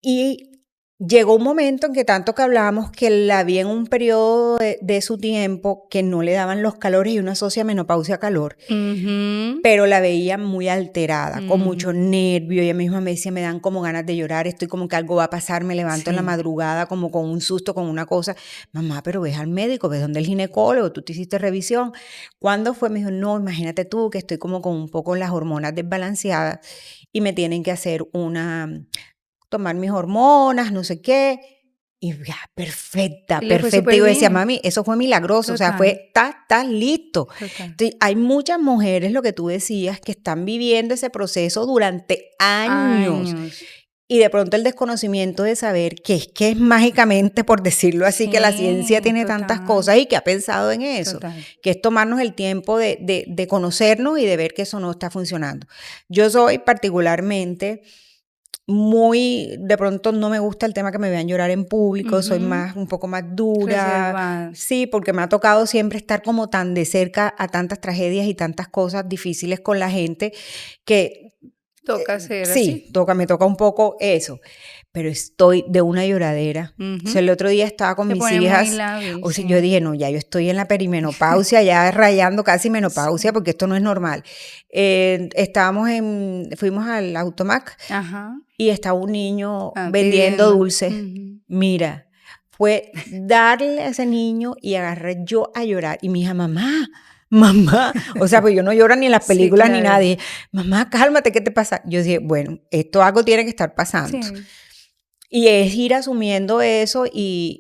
S1: Y llegó un momento en que tanto que hablábamos que la vi en un periodo de su tiempo que no le daban los calores y uno asocia menopausia a calor,
S2: Ujú,
S1: pero la veía muy alterada, con mucho
S2: ujú.
S1: nervio. Ella misma me decía, me dan como ganas de llorar, estoy como que algo va a pasar, me levanto en la
S2: Sí,
S1: madrugada como con un susto, con una cosa. Mamá, pero ves al médico, ves donde el ginecólogo, tú te hiciste revisión. ¿Cuándo fue? Me dijo, no, imagínate tú que estoy como con un poco las hormonas desbalanceadas y me tienen que hacer tomar mis hormonas, no sé qué. Y ya, perfecta,
S2: y le fue
S1: perfecta. Y
S2: súper
S1: yo decía,
S2: bien.
S1: mami, eso fue milagroso, o sea,
S2: Total,
S1: está listo.
S2: total.
S1: Entonces, hay muchas mujeres, lo que tú decías, que están viviendo ese proceso durante años.
S2: Años.
S1: Y de pronto el desconocimiento de saber que es mágicamente, por decirlo así, que la ciencia
S2: Sí,
S1: tiene tantas
S2: total,
S1: cosas y que ha pensado en eso,
S2: total.
S1: que es tomarnos el tiempo de conocernos y de ver que eso no está funcionando. Yo soy particularmente de pronto no me gusta el tema que me vean llorar en público, soy
S2: Ujú.
S1: más, un poco más dura,
S2: Reservada.
S1: sí, porque me ha tocado siempre estar como tan de cerca a tantas tragedias y tantas cosas difíciles con la gente que
S2: Toca ser
S1: Sí,
S2: así.
S1: me toca un poco eso, pero estoy de una lloradera. O sea,
S2: Ujú.
S1: el otro día estaba con
S2: Se
S1: mis
S2: pone muy
S1: hijas,
S2: lábil,
S1: o sea, yo
S2: sí.
S1: dije, no, ya yo estoy en la perimenopausia, ya rayando casi menopausia,
S2: Sí.
S1: porque esto no es normal. Fuimos al Automac
S2: Ajá.
S1: y estaba un niño vendiendo
S2: Pidiendo.
S1: dulces.
S2: Ujú.
S1: Mira, fue darle a ese niño y agarré yo a llorar. Y mi hija, mamá, mamá, o sea, pues yo no lloro ni en las
S2: Sí,
S1: películas ni nada.
S2: claro.
S1: Dije, mamá, cálmate, ¿qué te pasa? Yo dije, bueno, esto algo tiene que estar pasando.
S2: Sí,
S1: Y es ir asumiendo eso y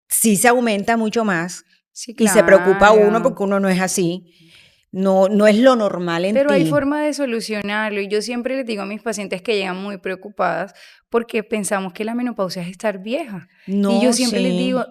S1: sí se aumenta mucho más
S2: sí,
S1: y se preocupa uno
S2: claro.
S1: porque uno no es así. No, no es lo normal en
S2: Pero hay
S1: ti.
S2: forma de solucionarlo y yo siempre les digo a mis pacientes que llegan muy preocupadas porque pensamos que la menopausia es estar vieja. Y yo
S1: No,
S2: siempre les digo,
S1: sí.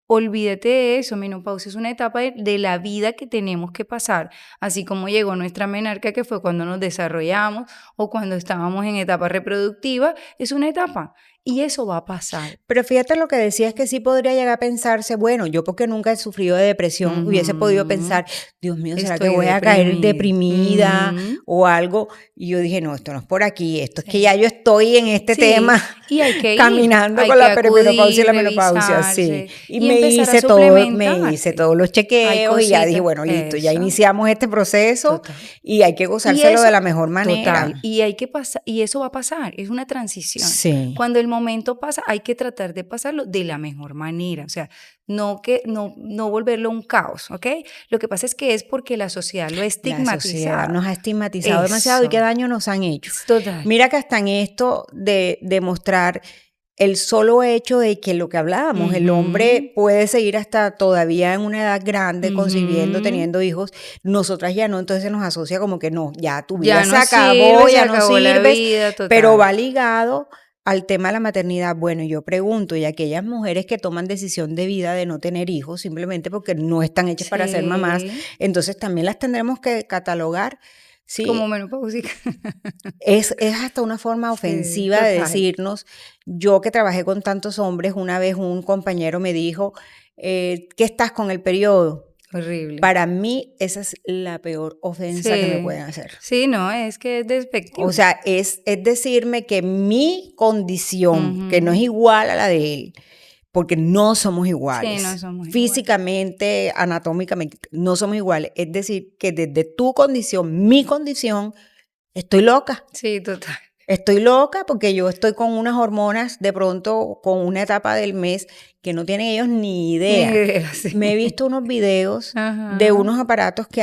S2: olvídate de eso, menopausia es una etapa de la vida que tenemos que pasar, así como llegó nuestra menarca, que fue cuando nos desarrollamos o cuando estábamos en etapa reproductiva, es una etapa y eso va a pasar.
S1: Pero fíjate lo que decía es que sí podría llegar a pensarse, bueno, yo porque nunca he sufrido de depresión, hubiese podido
S2: Ujú.
S1: pensar, Dios mío, ¿será que
S2: Estoy
S1: voy a caer
S2: deprimida.
S1: deprimida
S2: Ujú.
S1: o algo? Y yo dije, no, esto no es por aquí, esto es que ya
S2: Sí.
S1: yo estoy en este tema
S2: Sí, y hay que ir,
S1: caminando
S2: hay
S1: con
S2: que
S1: la perimenopausia y
S2: acudir,
S1: la menopausia, sí.
S2: revisarse
S1: Y
S2: y empezar a
S1: me hice
S2: suplementarse.
S1: todos los
S2: Hay
S1: chequeos y ya dije,
S2: cositas,
S1: bueno, listo, ya
S2: eso,
S1: iniciamos este proceso
S2: total.
S1: y hay que
S2: Y
S1: gozárselo de
S2: eso,
S1: la mejor manera.
S2: total, y hay que pasar, y eso va a pasar, es una transición.
S1: Sí.
S2: Cuando el momento pasa, hay que tratar de pasarlo de la mejor manera, o sea, no volverlo un caos, ¿ok? Lo que pasa es porque la sociedad lo ha
S1: La sociedad
S2: estigmatizado.
S1: nos ha estigmatizado demasiado y qué
S2: Eso,
S1: daño nos han hecho.
S2: es total.
S1: Mira que hasta en esto de mostrar el solo hecho de que lo que hablábamos, el
S2: Ujú,
S1: hombre puede seguir hasta todavía en una edad grande concibiendo,
S2: ujú.
S1: teniendo hijos, nosotras ya no, entonces se nos asocia como que no, ya tu vida
S2: Ya
S1: se
S2: no
S1: acabó,
S2: sirve, se
S1: ya no
S2: acabó la
S1: sirves,
S2: vida,
S1: pero
S2: total.
S1: va ligado al tema de la maternidad. Bueno, yo pregunto, y aquellas mujeres que toman decisión de vida de no tener hijos simplemente porque no están hechas para ser mamás,
S2: Sí,
S1: entonces también las tendremos que catalogar.
S2: como
S1: Sí,
S2: menopáusica.
S1: es hasta una forma
S2: Sí,
S1: ofensiva de
S2: total,
S1: decirnos, yo que trabajé con tantos hombres, una vez un compañero me dijo, ¿qué estás con el periodo?
S2: horrible.
S1: Para mí esa es la peor ofensa que me
S2: Sí,
S1: pueden hacer.
S2: sí, no, es que es
S1: O
S2: despectivo.
S1: sea, es decirme que mi condición, que no es
S2: Ujú.
S1: igual a la de él, porque no somos
S2: Sí, no
S1: iguales.
S2: somos iguales.
S1: Físicamente, anatómicamente, no somos iguales. Es decir, que desde tu condición, mi condición, estoy loca.
S2: Sí, total.
S1: Estoy loca porque yo estoy con unas hormonas de pronto con una etapa del mes que no tienen ellos ni
S2: Ni
S1: idea.
S2: idea, sí.
S1: Me he visto unos videos de
S2: Ajá.
S1: unos aparatos que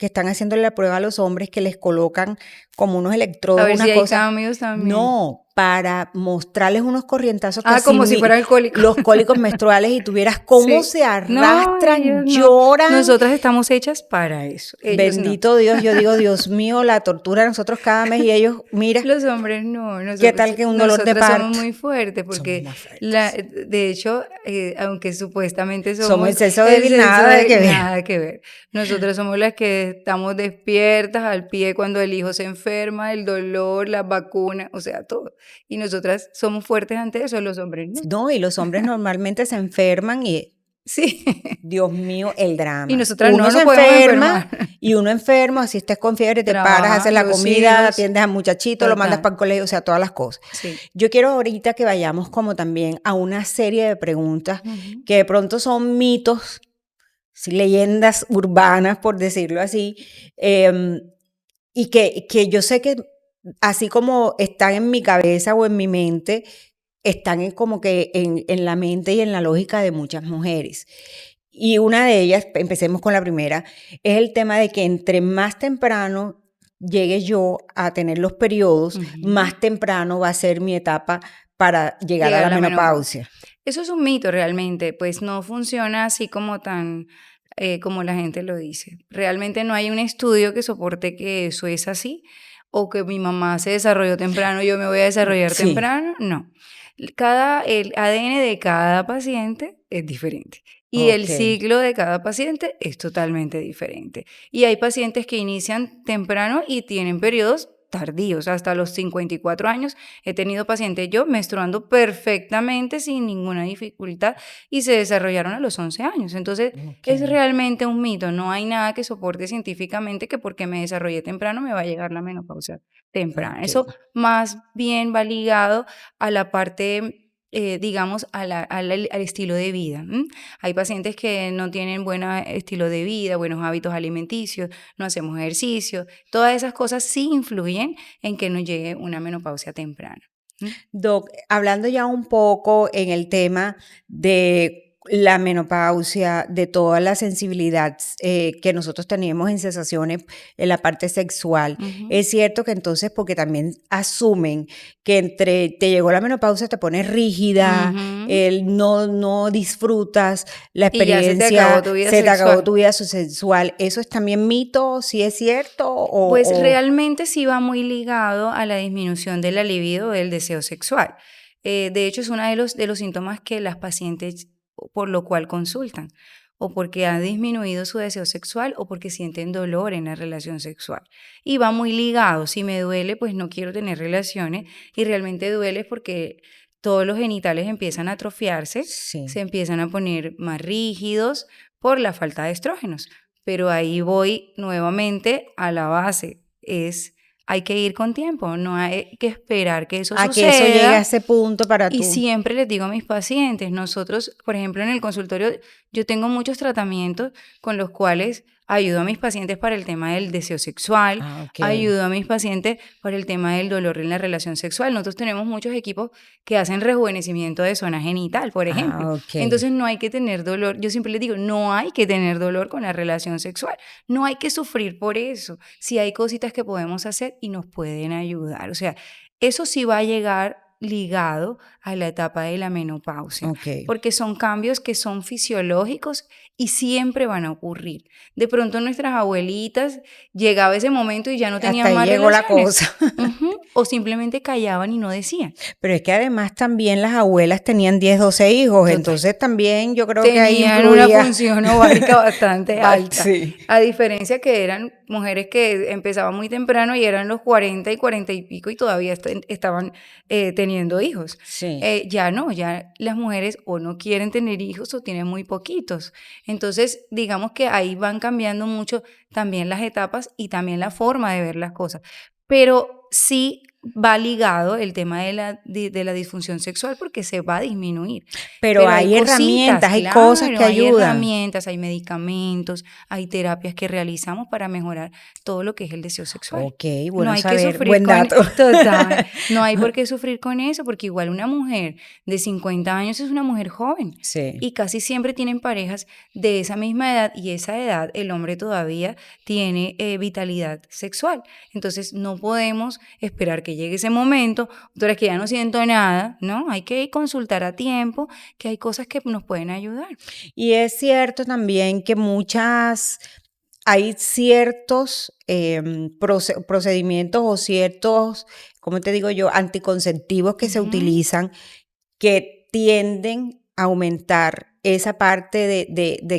S1: están haciéndole la prueba a los hombres que les colocan como unos
S2: A
S1: electrodos,
S2: ver si
S1: unas
S2: hay
S1: cosas.
S2: cambios también.
S1: No, para mostrarles unos corrientazos que
S2: Ah,
S1: así
S2: como si fuera alcohólico.
S1: los cólicos menstruales y tuvieras cómo
S2: Sí.
S1: se
S2: No,
S1: arrastran,
S2: ellos no.
S1: lloran.
S2: Nosotras estamos hechas para eso, ellos no.
S1: Bendito Dios, yo digo, Dios mío, la tortura de nosotros cada mes y ellos, mira,
S2: Los hombres no,
S1: ¿qué tal que un dolor de
S2: nosotras somos
S1: parto?
S2: muy fuertes
S1: Somos
S2: porque
S1: más fuertes.
S2: de hecho, aunque supuestamente
S1: Somos
S2: somos
S1: el sexo
S2: el
S1: débil,
S2: sexo
S1: nada de
S2: de
S1: que ver.
S2: nada que ver. Nosotras somos las que estamos despiertas al pie cuando el hijo se enferma, el dolor, las vacunas, o sea, todo. Y nosotras somos fuertes ante eso, los hombres no.
S1: No, y los hombres normalmente se enferman y,
S2: Sí.
S1: Dios mío, el
S2: Y
S1: drama.
S2: nosotras
S1: Uno
S2: no
S1: se
S2: nos podemos
S1: enferma
S2: enfermar.
S1: y uno enfermo, así estés con fiebre, te paras, haces
S2: Trabaja,
S1: la
S2: los
S1: comida,
S2: hijos,
S1: atiendes al muchachito, lo mandas
S2: total.
S1: para el colegio, o sea, todas las cosas.
S2: Sí.
S1: Yo quiero ahorita que vayamos como también a una serie de preguntas
S2: Ujú.
S1: que de pronto son mitos, sí, leyendas urbanas, por decirlo así, em, y que yo sé que así como están en mi cabeza o en mi mente, están como que en la mente y en la lógica de muchas mujeres. Y una de ellas, empecemos con la primera, es el tema de que entre más temprano llegue yo a tener los periodos,
S2: Ujú.
S1: más temprano va a ser mi etapa para llegar a
S2: Llegar a
S1: la
S2: la menopausia.
S1: menopausia.
S2: Eso es un mito realmente, pues no funciona así como como la gente lo dice. Realmente no hay un estudio que soporte que eso es así o que mi mamá se desarrolló temprano, yo me voy a desarrollar
S1: Sí,
S2: temprano, no. El ADN de cada paciente es diferente y el
S1: ok.
S2: ciclo de cada paciente es totalmente diferente. Y hay pacientes que inician temprano y tienen periodos tardíos, hasta los 54 años he tenido pacientes yo menstruando perfectamente sin ninguna dificultad y se desarrollaron a los 11 años. Entonces, es
S1: Ok,
S2: realmente un mito, no hay nada que soporte científicamente que porque me desarrollé temprano me va a llegar la menopausia temprana.
S1: ok.
S2: Eso más bien va ligado a la parte, digamos, al estilo de vida. Hay pacientes que no tienen buen estilo de vida, buenos hábitos alimenticios, no hacemos ejercicio. Todas esas cosas sí influyen en que nos llegue una menopausia temprana. ¿M?
S1: Doc, hablando ya un poco en el tema de la menopausia, de toda la sensibilidad que nosotros teníamos en sensaciones en la parte sexual,
S2: Ujú,
S1: es cierto que entonces, porque también asumen que entre te llegó la menopausia, te pones rígida,
S2: ujú.
S1: no disfrutas la
S2: Y ya se te acabó
S1: experiencia,
S2: tu vida
S1: se te acabó
S2: sexual.
S1: tu vida sexual. ¿Eso es también mito? ¿Sí es cierto?
S2: Pues realmente sí va muy ligado a la disminución de la libido o del deseo sexual. De hecho, es uno de los síntomas que las pacientes por lo cual consultan, o porque ha disminuido su deseo sexual o porque sienten dolor en la relación sexual. Y va muy ligado, si me duele, pues no quiero tener relaciones y realmente duele porque todos los genitales empiezan a atrofiarse,
S1: Sí.
S2: se empiezan a poner más rígidos por la falta de estrógenos. Pero ahí voy nuevamente a la base, hay que ir con tiempo, no hay que esperar que eso
S1: A que eso llegue a
S2: suceda.
S1: ese punto para
S2: Y
S1: tú.
S2: siempre les digo a mis pacientes, nosotros, por ejemplo, en el consultorio, yo tengo muchos tratamientos con los cuales ayudo a mis pacientes para el tema del deseo sexual,
S1: Ah, ok.
S2: ayudo a mis pacientes para el tema del dolor en la relación sexual. Nosotros tenemos muchos equipos que hacen rejuvenecimiento de zona genital, por ejemplo.
S1: Ah, ok.
S2: Entonces no hay que tener dolor. Yo siempre les digo, no hay que tener dolor con la relación sexual. No hay que sufrir por eso. Si hay cositas que podemos hacer y nos pueden ayudar. O sea, eso sí va a llegar ligado a la etapa de la menopausia,
S1: Ok.
S2: porque son cambios que son fisiológicos y siempre van a ocurrir. De pronto nuestras abuelitas llegaba ese momento y ya no
S1: Hasta
S2: tenían
S1: ahí
S2: más
S1: llegó la
S2: relaciones.
S1: cosa.
S2: O simplemente callaban y no decían.
S1: Pero es que además también las abuelas tenían 10, 12 hijos,
S2: Total.
S1: entonces también yo creo que ahí
S2: Tenían una
S1: influía.
S2: función ovárica bastante alta,
S1: Sí.
S2: a diferencia que eran mujeres que empezaban muy temprano y eran los 40 y 40 y pico y todavía estaban teniendo hijos.
S1: Sí.
S2: Ya no, ya las mujeres o no quieren tener hijos o tienen muy poquitos. Entonces, digamos que ahí van cambiando mucho también las etapas y también la forma de ver las cosas. Pero sí va ligado el tema de la disfunción sexual porque se va a disminuir.
S1: Pero
S2: Pero hay
S1: hay
S2: cositas,
S1: herramientas, hay cosas que
S2: claro, hay
S1: ayudan.
S2: herramientas, hay medicamentos, hay terapias que realizamos para mejorar todo lo que es el deseo sexual.
S1: Ok,
S2: No
S1: bueno
S2: hay que
S1: saber,
S2: sufrir
S1: buen
S2: con
S1: dato.
S2: total, no hay por qué sufrir con eso, porque igual una mujer de 50 años es una mujer joven
S1: Sí.
S2: y casi siempre tienen parejas de esa misma edad y esa edad el hombre todavía tiene vitalidad sexual. Entonces no podemos esperar que llegue ese momento, otra vez que ya no siento nada, ¿no? Hay que consultar a tiempo, que hay cosas que nos pueden ayudar.
S1: Y es cierto también que hay ciertos procedimientos o ciertos, ¿cómo te digo yo?, anticonceptivos que se
S2: Ujú.
S1: utilizan que tienden a aumentar esa parte de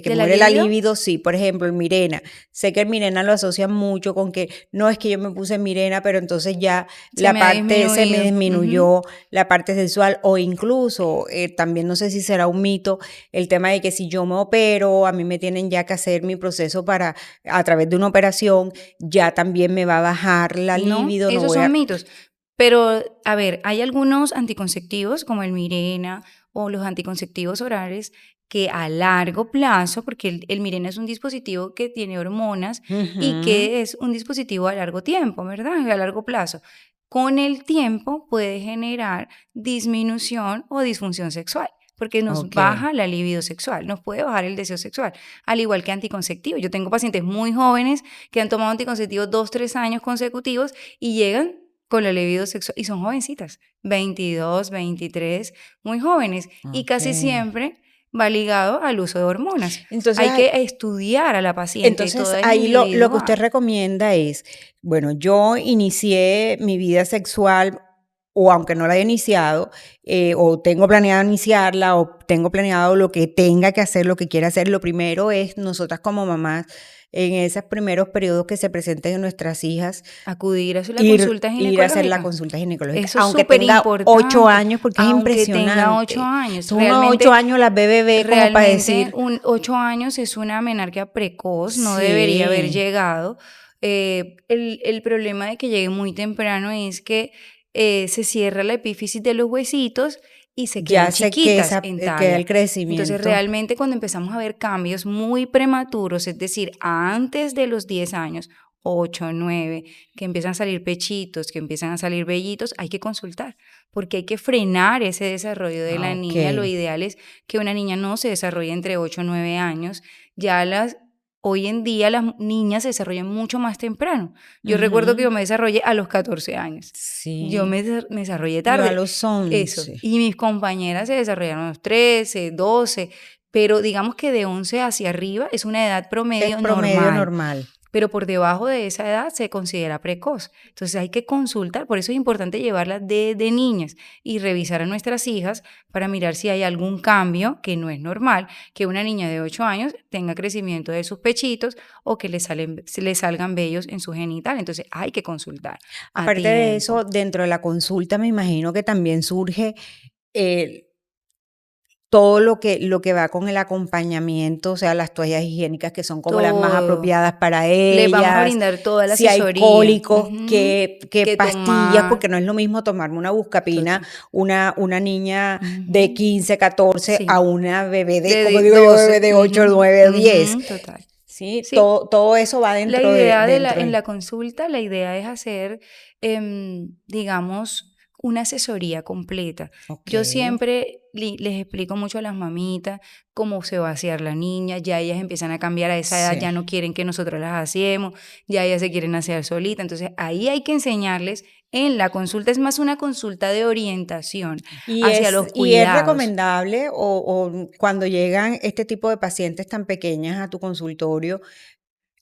S1: que
S2: ¿De la
S1: muere la
S2: libido?
S1: libido, sí, por ejemplo, el Mirena. Sé que el Mirena lo asocian mucho con que no es que yo me puse Mirena, pero entonces ya
S2: Se
S1: la
S2: me ha
S1: parte se me
S2: disminuido. Ujú.
S1: disminuyó, la parte sexual, o incluso también no sé si será un mito el tema de que si yo me opero, a mí me tienen ya que hacer mi proceso para, a través de una operación, ya también me va a bajar la
S2: No,
S1: libido, no
S2: esos
S1: voy
S2: son
S1: a.
S2: mitos. Pero, a ver, hay algunos anticonceptivos, como el Mirena o los anticonceptivos orales, que a largo plazo, porque el Mirena es un dispositivo que tiene hormonas y
S1: Ujú.
S2: que es un dispositivo a largo tiempo, ¿verdad? A largo plazo. Con el tiempo puede generar disminución o disfunción sexual, porque nos
S1: Ok.
S2: baja la libido sexual, nos puede bajar el deseo sexual, al igual que anticonceptivos. Yo tengo pacientes muy jóvenes que han tomado anticonceptivos 2, 3 años consecutivos y llegan con la libido sexual, y son jovencitas, 22, 23, muy jóvenes, y
S1: Ok.
S2: casi siempre va ligado al uso de hormonas.
S1: Entonces,
S2: Hay que estudiar a la paciente,
S1: entonces
S2: todo es
S1: ahí lo que usted
S2: individual.
S1: recomienda es, bueno, yo inicié mi vida sexual o aunque no la haya iniciado, o tengo planeado iniciarla, o tengo planeado lo que tenga que hacer, lo que quiera hacer, lo primero es nosotras como mamás, en esos primeros periodos que se presenten en nuestras hijas,
S2: Acudir a hacer la
S1: ir,
S2: consulta
S1: ir a hacer la
S2: ginecológica.
S1: consulta ginecológica,
S2: Eso es
S1: aunque
S2: súper
S1: tenga 8
S2: importante,
S1: años, porque es
S2: aunque tenga 8
S1: impresionante.
S2: años.
S1: Son unos 8 años las bebé como para
S2: Realmente
S1: decir,
S2: 8 años es una menarquia precoz, no debería haber
S1: sí,
S2: llegado. El problema de que llegue muy temprano es que se cierra la epífisis de los huesitos y se
S1: ya
S2: quedan
S1: sé que
S2: chiquitas en
S1: queda el
S2: talla. Entonces,
S1: crecimiento.
S2: realmente cuando empezamos a ver cambios muy prematuros, es decir, antes de los 10 años, 8, 9, que empiezan a salir pechitos, que empiezan a salir vellitos, hay que consultar, porque hay que frenar ese desarrollo de la
S1: Ok.
S2: niña. Lo ideal es que una niña no se desarrolle entre 8 o 9 años. Hoy en día las niñas se desarrollan mucho más temprano. Yo recuerdo que
S1: Ujú.
S2: yo me desarrollé a los 14 años. Yo
S1: Sí,
S2: me desarrollé
S1: yo a
S2: tarde.
S1: los
S2: Eso.
S1: 11.
S2: Y mis compañeras se desarrollaron a los 13, 12, pero digamos que de 11 hacia arriba es una edad
S1: Es
S2: promedio
S1: promedio
S2: normal,
S1: normal.
S2: pero por debajo de esa edad se considera precoz. Entonces hay que consultar, por eso es importante llevarlas de niñas y revisar a nuestras hijas para mirar si hay algún cambio que no es normal, que una niña de 8 años tenga crecimiento de sus pechitos o que le salgan vellos en su genital. Entonces hay que consultar a
S1: Aparte de
S2: tiempo.
S1: eso, dentro de la consulta me imagino que también surge eh, todo lo que va con el acompañamiento, o sea, las toallas higiénicas que son como las más
S2: Todo.
S1: apropiadas para
S2: Les vamos a
S1: ellas,
S2: brindar toda la
S1: si hay
S2: asesoría.
S1: cólicos,
S2: Ujú.
S1: qué
S2: Que
S1: pastillas,
S2: tomar.
S1: porque no es lo mismo tomarme una buscapina,
S2: Total.
S1: una niña de
S2: Ujú.
S1: 15, 14 a
S2: Sí.
S1: una bebé de,
S2: De
S1: como digo yo,
S2: 12.
S1: bebé de 8,
S2: Ujú,
S1: 9, 10.
S2: ujú, total.
S1: Sí,
S2: Sí.
S1: todo eso va
S2: La
S1: dentro de,
S2: idea
S1: dentro
S2: en
S1: de.
S2: la consulta, la idea es hacer, digamos, una asesoría completa.
S1: Ok.
S2: Yo siempre les explico mucho a las mamitas cómo se va a vaciar la niña, ya ellas empiezan a cambiar a esa edad,
S1: Sí.
S2: ya no quieren que nosotros las hacemos, ya ellas se quieren hacer solitas. Entonces ahí hay que enseñarles en la consulta, es más una consulta de orientación hacia los
S1: Y es
S2: cuidados.
S1: recomendable o cuando llegan este tipo de pacientes tan pequeñas a tu consultorio,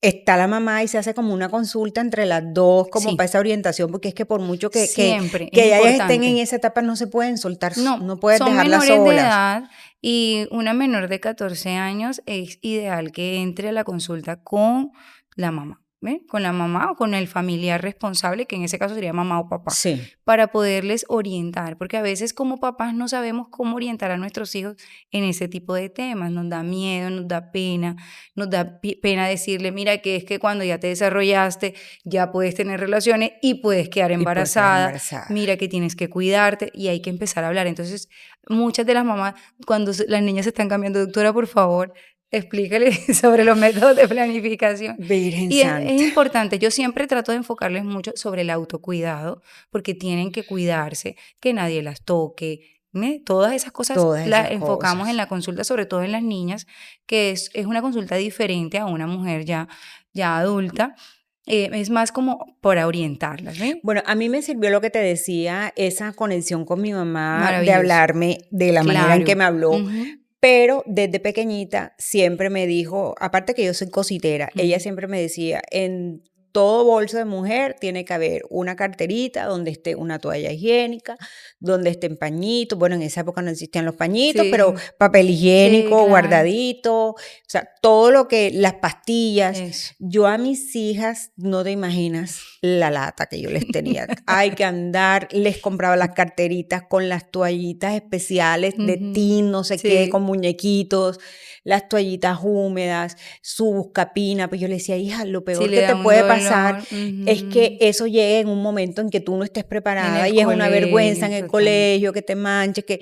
S1: está la mamá y se hace como una consulta entre las dos, como para
S2: Sí,
S1: esa orientación, porque es que por mucho
S2: siempre es
S1: que ya ellas estén en
S2: importante.
S1: esa etapa, no se pueden soltar,
S2: No,
S1: no puedes
S2: son
S1: dejarlas
S2: menores de
S1: solas.
S2: edad y una menor de 14 años es ideal que entre a la consulta con la mamá, ¿ve? Con la mamá o con el familiar responsable, que en ese caso sería mamá o papá,
S1: Sí,
S2: para poderles orientar, porque a veces como papás no sabemos cómo orientar a nuestros hijos en ese tipo de temas, nos da miedo, nos da pena decirle, mira, que es que cuando ya te desarrollaste, ya puedes tener relaciones y puedes quedar
S1: y puede quedar
S2: embarazada,
S1: embarazada.
S2: mira que tienes que cuidarte y hay que empezar a hablar. Entonces, muchas de las mamás, cuando las niñas se están cambiando, doctora, por favor, explícale sobre los métodos de planificación.
S1: Virgen
S2: Y es
S1: Santa.
S2: importante, yo siempre trato de enfocarles mucho sobre el autocuidado, porque tienen que cuidarse, que nadie las toque. ¿Eh? Todas esas cosas
S1: Todas
S2: las
S1: esas
S2: enfocamos en
S1: cosas.
S2: la consulta, sobre todo en las niñas, que es una consulta diferente a una mujer ya adulta. Es más como para orientarlas, ¿ve?
S1: Bueno, a mí me sirvió lo que te decía, esa conexión con mi mamá, de
S2: Maravilloso.
S1: hablarme de la manera en que
S2: Claro.
S1: me habló,
S2: Ujú,
S1: pero desde pequeñita siempre me dijo, aparte que yo soy cositera, ella
S2: ujú.
S1: siempre me decía, en todo bolso de mujer tiene que haber una carterita donde esté una toalla higiénica, donde estén pañitos, bueno, en esa época no existían los pañitos, pero
S2: Sí,
S1: papel
S2: sí,
S1: higiénico
S2: claro.
S1: guardadito, o sea, todo lo que, las pastillas,
S2: Eso.
S1: yo a mis hijas, no te imaginas la lata que yo les tenía. Hay que andar, les compraba las carteritas con las toallitas especiales de
S2: Ujú.
S1: tin, no sé qué, con
S2: Sí,
S1: muñequitos, las toallitas húmedas, su buscapina. Pues yo le decía, hija, lo
S2: si
S1: peor
S2: le
S1: que te
S2: da un
S1: puede pasar
S2: dolor,
S1: es que
S2: ujú,
S1: eso llegue en un momento en que tú no estés
S2: en
S1: preparada
S2: el
S1: y es una vergüenza
S2: colegio,
S1: en el
S2: total.
S1: colegio, que te manches, que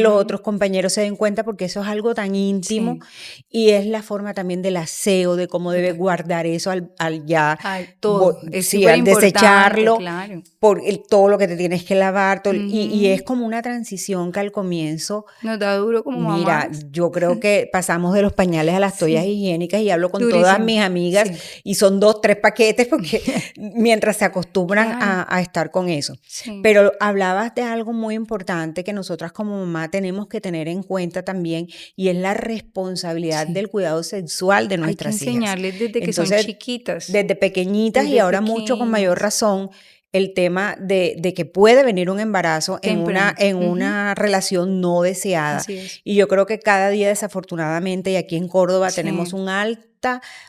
S1: los
S2: Ujú,
S1: otros compañeros se den cuenta, porque eso es algo tan íntimo
S2: sí,
S1: y es la forma también del aseo, de cómo debes
S2: total.
S1: guardar eso al ya,
S2: Todo, es
S1: sí,
S2: súper
S1: al
S2: importante,
S1: desecharlo,
S2: claro.
S1: por todo lo que te tienes que lavar, y es
S2: Ujú.
S1: como una transición que al comienzo,
S2: Nos da duro como
S1: mira,
S2: mamás.
S1: yo creo que pasamos de los pañales a las toallas
S2: Sí,
S1: higiénicas y hablo con todas
S2: durísimo.
S1: mis amigas
S2: Sí,
S1: y son 2, 3 paquetes porque mientras se acostumbran
S2: claro,
S1: a estar con eso.
S2: sí,
S1: Pero hablabas de algo muy importante que nosotras como mamá tenemos que tener en cuenta también y es la responsabilidad
S2: sí.
S1: del cuidado sexual de
S2: Hay que
S1: nuestras hijas.
S2: enseñarles desde que son
S1: Entonces,
S2: chiquitas,
S1: desde pequeñitas y
S2: desde
S1: ahora mucho con mayor
S2: pequeñas.
S1: razón, el tema de que puede venir un embarazo
S2: Temprano.
S1: en una relación no deseada.
S2: Así es.
S1: Y yo creo que cada día, desafortunadamente, y aquí en Córdoba tenemos
S2: Sí,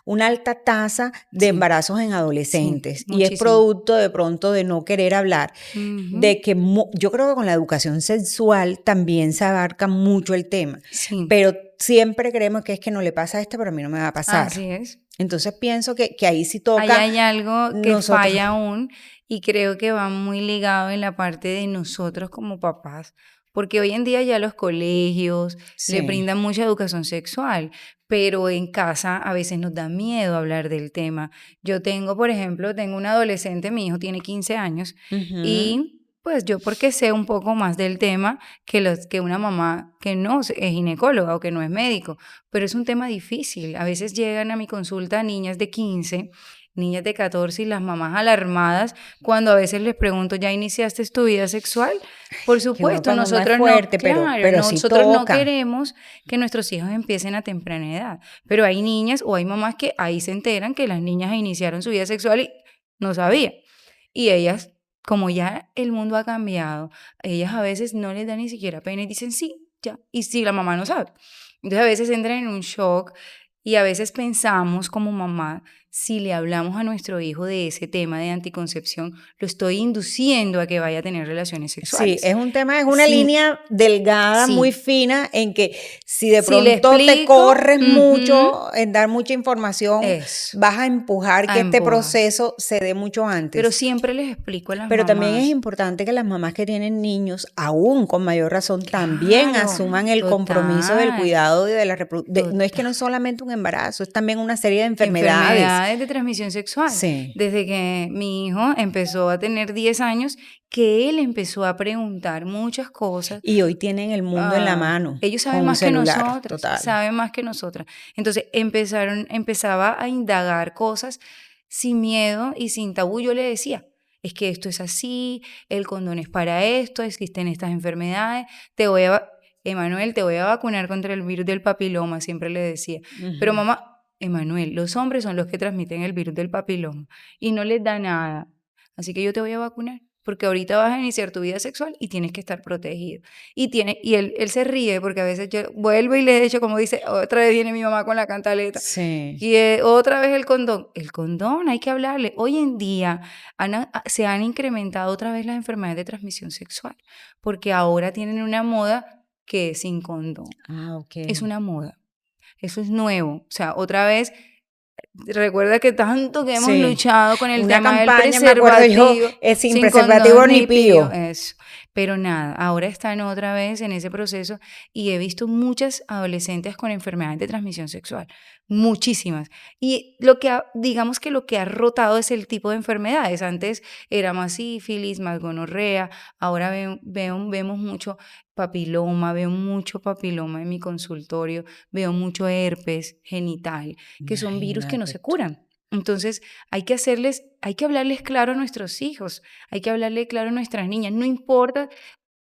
S1: una alta tasa de
S2: sí,
S1: embarazos en
S2: sí,
S1: adolescentes. Y es
S2: muchísimo.
S1: producto de pronto de no querer hablar,
S2: Ujú.
S1: de que yo creo que con la educación sexual también se abarca mucho el tema.
S2: Sí,
S1: Pero siempre creemos que es que no le pasa a este, pero a mí no me va a pasar.
S2: así es.
S1: Entonces pienso que ahí sí
S2: Ahí
S1: toca
S2: hay algo que
S1: nosotros.
S2: falla aún y creo que va muy ligado en la parte de nosotros como papás, porque hoy en día ya los colegios le
S1: Sí.
S2: brindan mucha educación sexual, pero en casa a veces nos da miedo hablar del tema. Yo tengo, por ejemplo, tengo un adolescente, mi hijo tiene 15 años
S1: Ujú.
S2: y pues yo porque sé un poco más del tema que una mamá que no es ginecóloga o que no es médico, pero es un tema difícil. A veces llegan a mi consulta niñas de 15, niñas de 14 y las mamás alarmadas cuando a veces les pregunto, ¿ya iniciaste tu vida sexual? Por
S1: Que uno
S2: supuesto,
S1: cuando no es
S2: nosotros no,
S1: fuerte,
S2: claro,
S1: pero sí
S2: nosotros no
S1: toca.
S2: queremos que nuestros hijos empiecen a temprana edad, pero hay niñas o hay mamás que ahí se enteran que las niñas iniciaron su vida sexual y no sabían. Y ellas, como ya el mundo ha cambiado, ellas a veces no les da ni siquiera pena y dicen sí, ya. Y sí, la mamá no sabe. Entonces a veces entran en un shock y a veces pensamos como mamá, si le hablamos a nuestro hijo de ese tema de anticoncepción, lo estoy induciendo a que vaya a tener relaciones
S1: Sí,
S2: sexuales.
S1: es un tema, es una
S2: Sí,
S1: línea delgada, muy
S2: sí.
S1: fina, en que si de
S2: Si le
S1: pronto te
S2: explico,
S1: corres
S2: ujú,
S1: mucho en dar mucha información,
S2: eso,
S1: vas a empujar
S2: a
S1: que este
S2: empujar.
S1: proceso se dé mucho
S2: Pero
S1: antes.
S2: siempre les explico a las
S1: Pero también es
S2: mamás,
S1: importante que las mamás que tienen niños, aún con mayor razón, también
S2: claro,
S1: asuman el compromiso del
S2: total,
S1: cuidado y de la reproducción. No es que no es
S2: total.
S1: solamente un embarazo, es también una serie de enfermedades.
S2: Enfermedades de transmisión sexual.
S1: Sí.
S2: Desde que mi hijo empezó a tener 10 años, que él empezó a preguntar muchas cosas.
S1: Y hoy tienen el mundo en la mano,
S2: Ellos saben
S1: con un
S2: más que
S1: celular,
S2: nosotras,
S1: total.
S2: saben más que nosotras. Entonces empezaba a indagar cosas sin miedo y sin tabú. Yo le decía, es que esto es así, el condón es para esto, existen estas enfermedades, Emanuel, te voy a vacunar contra el virus del papiloma, siempre le decía. Pero
S1: Ujú.
S2: mamá, Emanuel, los hombres son los que transmiten el virus del papiloma y no les da nada. Así que yo te voy a vacunar, porque ahorita vas a iniciar tu vida sexual y tienes que estar protegido. Y él se ríe porque a veces yo vuelvo y le echo, como dice, otra vez viene mi mamá con la cantaleta.
S1: Sí.
S2: Y otra vez el condón. El condón, hay que hablarle. Hoy en día se han incrementado otra vez las enfermedades de transmisión sexual, porque ahora tienen una moda que es sin condón.
S1: Ah, ok.
S2: Es una moda. Eso es nuevo. O sea, otra vez, recuerda que tanto que hemos
S1: Sí.
S2: luchado con el
S1: Una
S2: tema del
S1: campaña, me acuerdo yo,
S2: preservativo,
S1: es sin
S2: sin
S1: preservativo
S2: condón
S1: ni
S2: ni pío,
S1: pío.
S2: eso. Pero nada, ahora están otra vez en ese proceso y he visto muchas adolescentes con enfermedades de transmisión sexual, muchísimas. Y digamos que lo que ha rotado es el tipo de enfermedades. Antes era más sífilis, más gonorrea, ahora vemos mucho papiloma en mi consultorio, veo mucho herpes genital, que son virus que no
S1: Imagínate
S2: se
S1: tú.
S2: curan. Entonces, hay que hablarles claro a nuestros hijos, hay que hablarle claro a nuestras niñas. No importa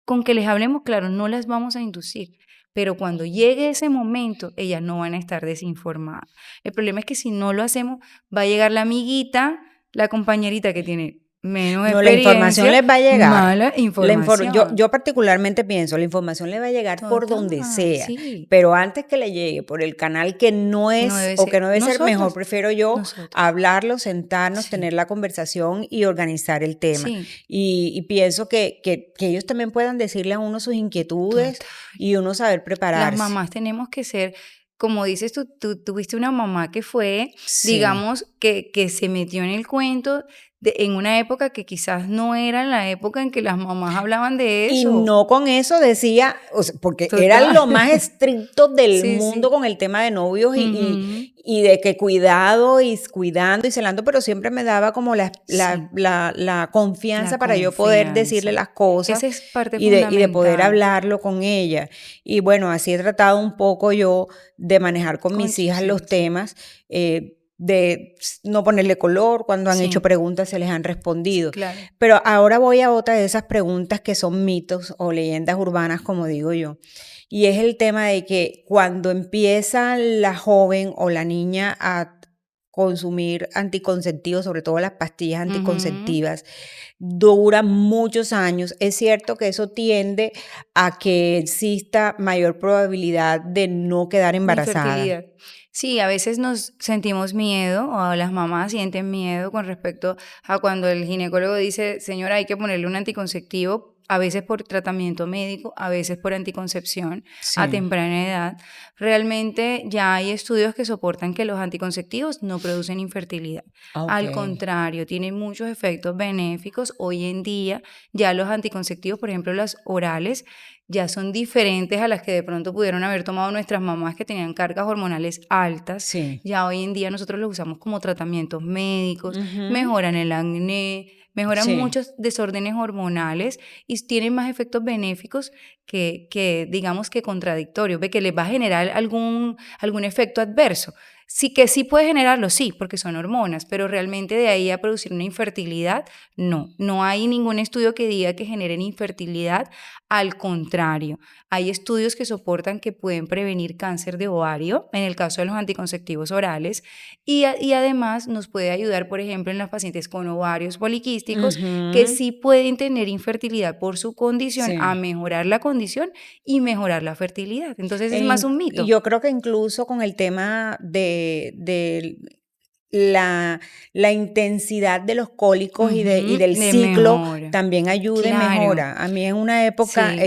S2: con que les hablemos claro, no las vamos a inducir. Pero cuando llegue ese momento, ellas no van a estar desinformadas. El problema es que si no lo hacemos, va a llegar la amiguita, la compañerita que tiene menos
S1: No, la información
S2: experiencia,
S1: les va a llegar.
S2: mala información.
S1: Yo particularmente pienso, la información le va a llegar por donde
S2: Total,
S1: sea,
S2: sí.
S1: pero antes que le llegue por el canal que no
S2: No
S1: es
S2: debe
S1: o que
S2: ser.
S1: no debe ser, mejor
S2: Nosotros,
S1: prefiero yo
S2: nosotros.
S1: hablarlo, sentarnos,
S2: Sí,
S1: tener la conversación y organizar el tema.
S2: sí,
S1: Y pienso que ellos también puedan decirle a uno sus inquietudes
S2: total.
S1: y uno saber
S2: Las
S1: prepararse.
S2: mamás tenemos que ser, como dices tú tuviste una mamá que fue,
S1: Sí.
S2: digamos, que se metió en el cuento en una época que quizás no era la época en que las mamás hablaban de
S1: Y
S2: eso.
S1: no con eso decía, o sea, porque era
S2: Total.
S1: lo más estricto del
S2: Sí,
S1: mundo
S2: sí.
S1: con el tema de novios
S2: Ujú.
S1: y de que cuidado y cuidando y celando, pero siempre me daba como
S2: Sí,
S1: la
S2: la
S1: confianza para yo poder decirle
S2: confianza.
S1: las cosas
S2: Esa es parte
S1: y de poder
S2: fundamental.
S1: hablarlo con ella. Y bueno, así he tratado un poco yo de manejar con
S2: Con
S1: mis hijas
S2: tus
S1: los
S2: hijas.
S1: temas. De no ponerle color, cuando han hecho
S2: Sí,
S1: preguntas se les han
S2: sí,
S1: respondido.
S2: claro.
S1: Pero ahora voy a otra de esas preguntas que son mitos o leyendas urbanas, como digo yo. Y es el tema de que cuando empieza la joven o la niña consumir anticonceptivos, sobre todo las pastillas
S2: Ujú.
S1: anticonceptivas, dura muchos años. Es cierto que eso tiende a que exista mayor probabilidad de no quedar
S2: De
S1: embarazada.
S2: infertilidad. Sí, a veces nos sentimos miedo, o las mamás sienten miedo con respecto a cuando el ginecólogo dice, señora, hay que ponerle un anticonceptivo, a veces por tratamiento médico, a veces por anticoncepción a
S1: Sí,
S2: temprana edad. Realmente ya hay estudios que soportan que los anticonceptivos no producen infertilidad.
S1: ok.
S2: Al contrario, tienen muchos efectos benéficos. Hoy en día ya los anticonceptivos, por ejemplo, las orales, ya son diferentes a las que de pronto pudieron haber tomado nuestras mamás que tenían cargas hormonales altas.
S1: Sí.
S2: Ya hoy en día nosotros los usamos como tratamientos médicos,
S1: Ujú.
S2: mejoran el acné, mejoran
S1: Sí.
S2: muchos desórdenes hormonales y tienen más efectos benéficos que digamos que contradictorios, ve que les va a generar algún efecto adverso. Sí que sí puede generarlo, sí, porque son hormonas, pero realmente de ahí a producir una infertilidad, no. No hay ningún estudio que diga que generen infertilidad. Al contrario, hay estudios que soportan que pueden prevenir cáncer de ovario, en el caso de los anticonceptivos orales, y además nos puede ayudar, por ejemplo, en las pacientes con ovarios poliquísticos, que
S1: Ujú.
S2: sí pueden tener infertilidad por su condición, a
S1: Sí.
S2: mejorar la condición y mejorar la fertilidad. Entonces es más
S1: En
S2: un
S1: y
S2: mito.
S1: yo creo que incluso con el tema de la la intensidad de los cólicos y
S2: Ujú,
S1: del
S2: de
S1: ciclo
S2: mejora.
S1: también ayuda y
S2: Claro,
S1: mejora. A mí en una época
S2: sí.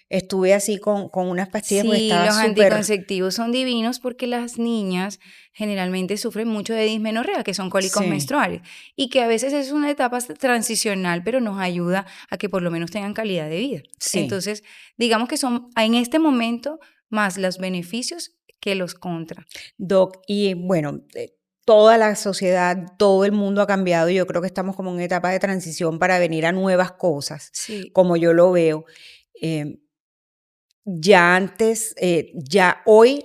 S1: estuve así con unas pastillas porque
S2: Sí,
S1: estaba
S2: los
S1: súper.
S2: anticonceptivos son divinos porque las niñas generalmente sufren mucho de dismenorrea, que son cólicos
S1: Sí,
S2: menstruales, y que a veces es una etapa transicional, pero nos ayuda a que por lo menos tengan calidad de vida.
S1: sí.
S2: Entonces, digamos que son en este momento más los beneficios que los contra.
S1: Doc, y bueno, toda la sociedad, todo el mundo ha cambiado y yo creo que estamos como en una etapa de transición para venir a nuevas cosas,
S2: Sí.
S1: como yo lo veo. Em, ya antes, ya hoy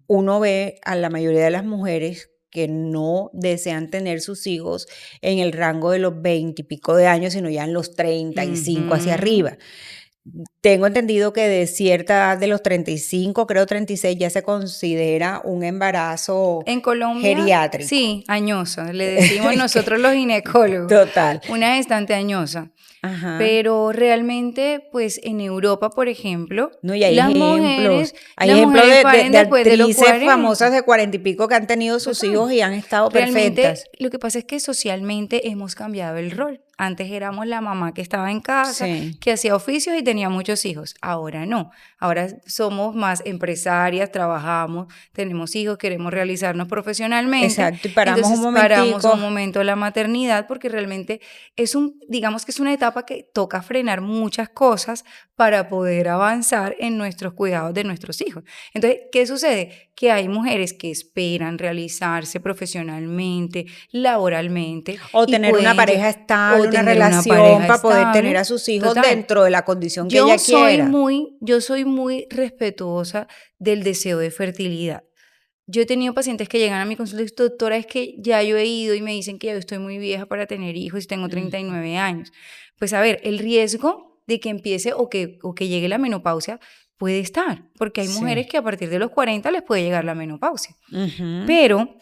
S1: uno ve a la mayoría de las mujeres que no desean tener sus hijos en el rango de los 20 y pico de años, sino ya en los 35 hacia
S2: Ujú.
S1: arriba. Tengo entendido que de cierta edad de los 35, creo 36, ya se considera un embarazo
S2: En Colombia,
S1: geriátrico.
S2: sí, añosa, le decimos
S1: Que
S2: nosotros los ginecólogos,
S1: total.
S2: una gestante añosa.
S1: Ajá.
S2: Pero realmente, pues, en Europa, por ejemplo,
S1: No, y hay
S2: las
S1: ejemplos
S2: mujeres
S1: de
S2: paren después de los
S1: actrices famosas
S2: 40.
S1: de 40 y pico que han tenido sus
S2: Total.
S1: hijos y han estado
S2: Realmente,
S1: perfectas.
S2: lo que pasa es que socialmente hemos cambiado el rol. Antes éramos la mamá que estaba en casa,
S1: Sí,
S2: que hacía oficios y tenía muchos hijos. Ahora no. Ahora somos más empresarias, trabajamos, tenemos hijos, queremos realizarnos profesionalmente.
S1: exacto. Y paramos un
S2: Entonces paramos
S1: momentico.
S2: un momento la maternidad porque realmente digamos que es una etapa que toca frenar muchas cosas para poder avanzar en nuestros cuidados de nuestros hijos. Entonces, ¿qué sucede? Que hay mujeres que esperan realizarse profesionalmente, laboralmente
S1: O
S2: y
S1: tener una
S2: pueden
S1: pareja estable,
S2: o
S1: una
S2: tener una
S1: relación
S2: pareja
S1: para poder tener
S2: estable.
S1: a sus hijos
S2: Total.
S1: dentro de la condición que ella quiera.
S2: Yo soy muy respetuosa del deseo de fertilidad. Yo he tenido pacientes que llegan a mi consulta y dicen, doctora, es que ya yo he ido y me dicen que ya yo estoy muy vieja para tener hijos y tengo
S1: Mm,
S2: 39 años. Pues a ver, el riesgo de que empiece o que llegue la menopausia puede estar, porque hay mujeres
S1: sí.
S2: que a partir de los 40 les puede llegar la menopausia.
S1: Ujú.
S2: Pero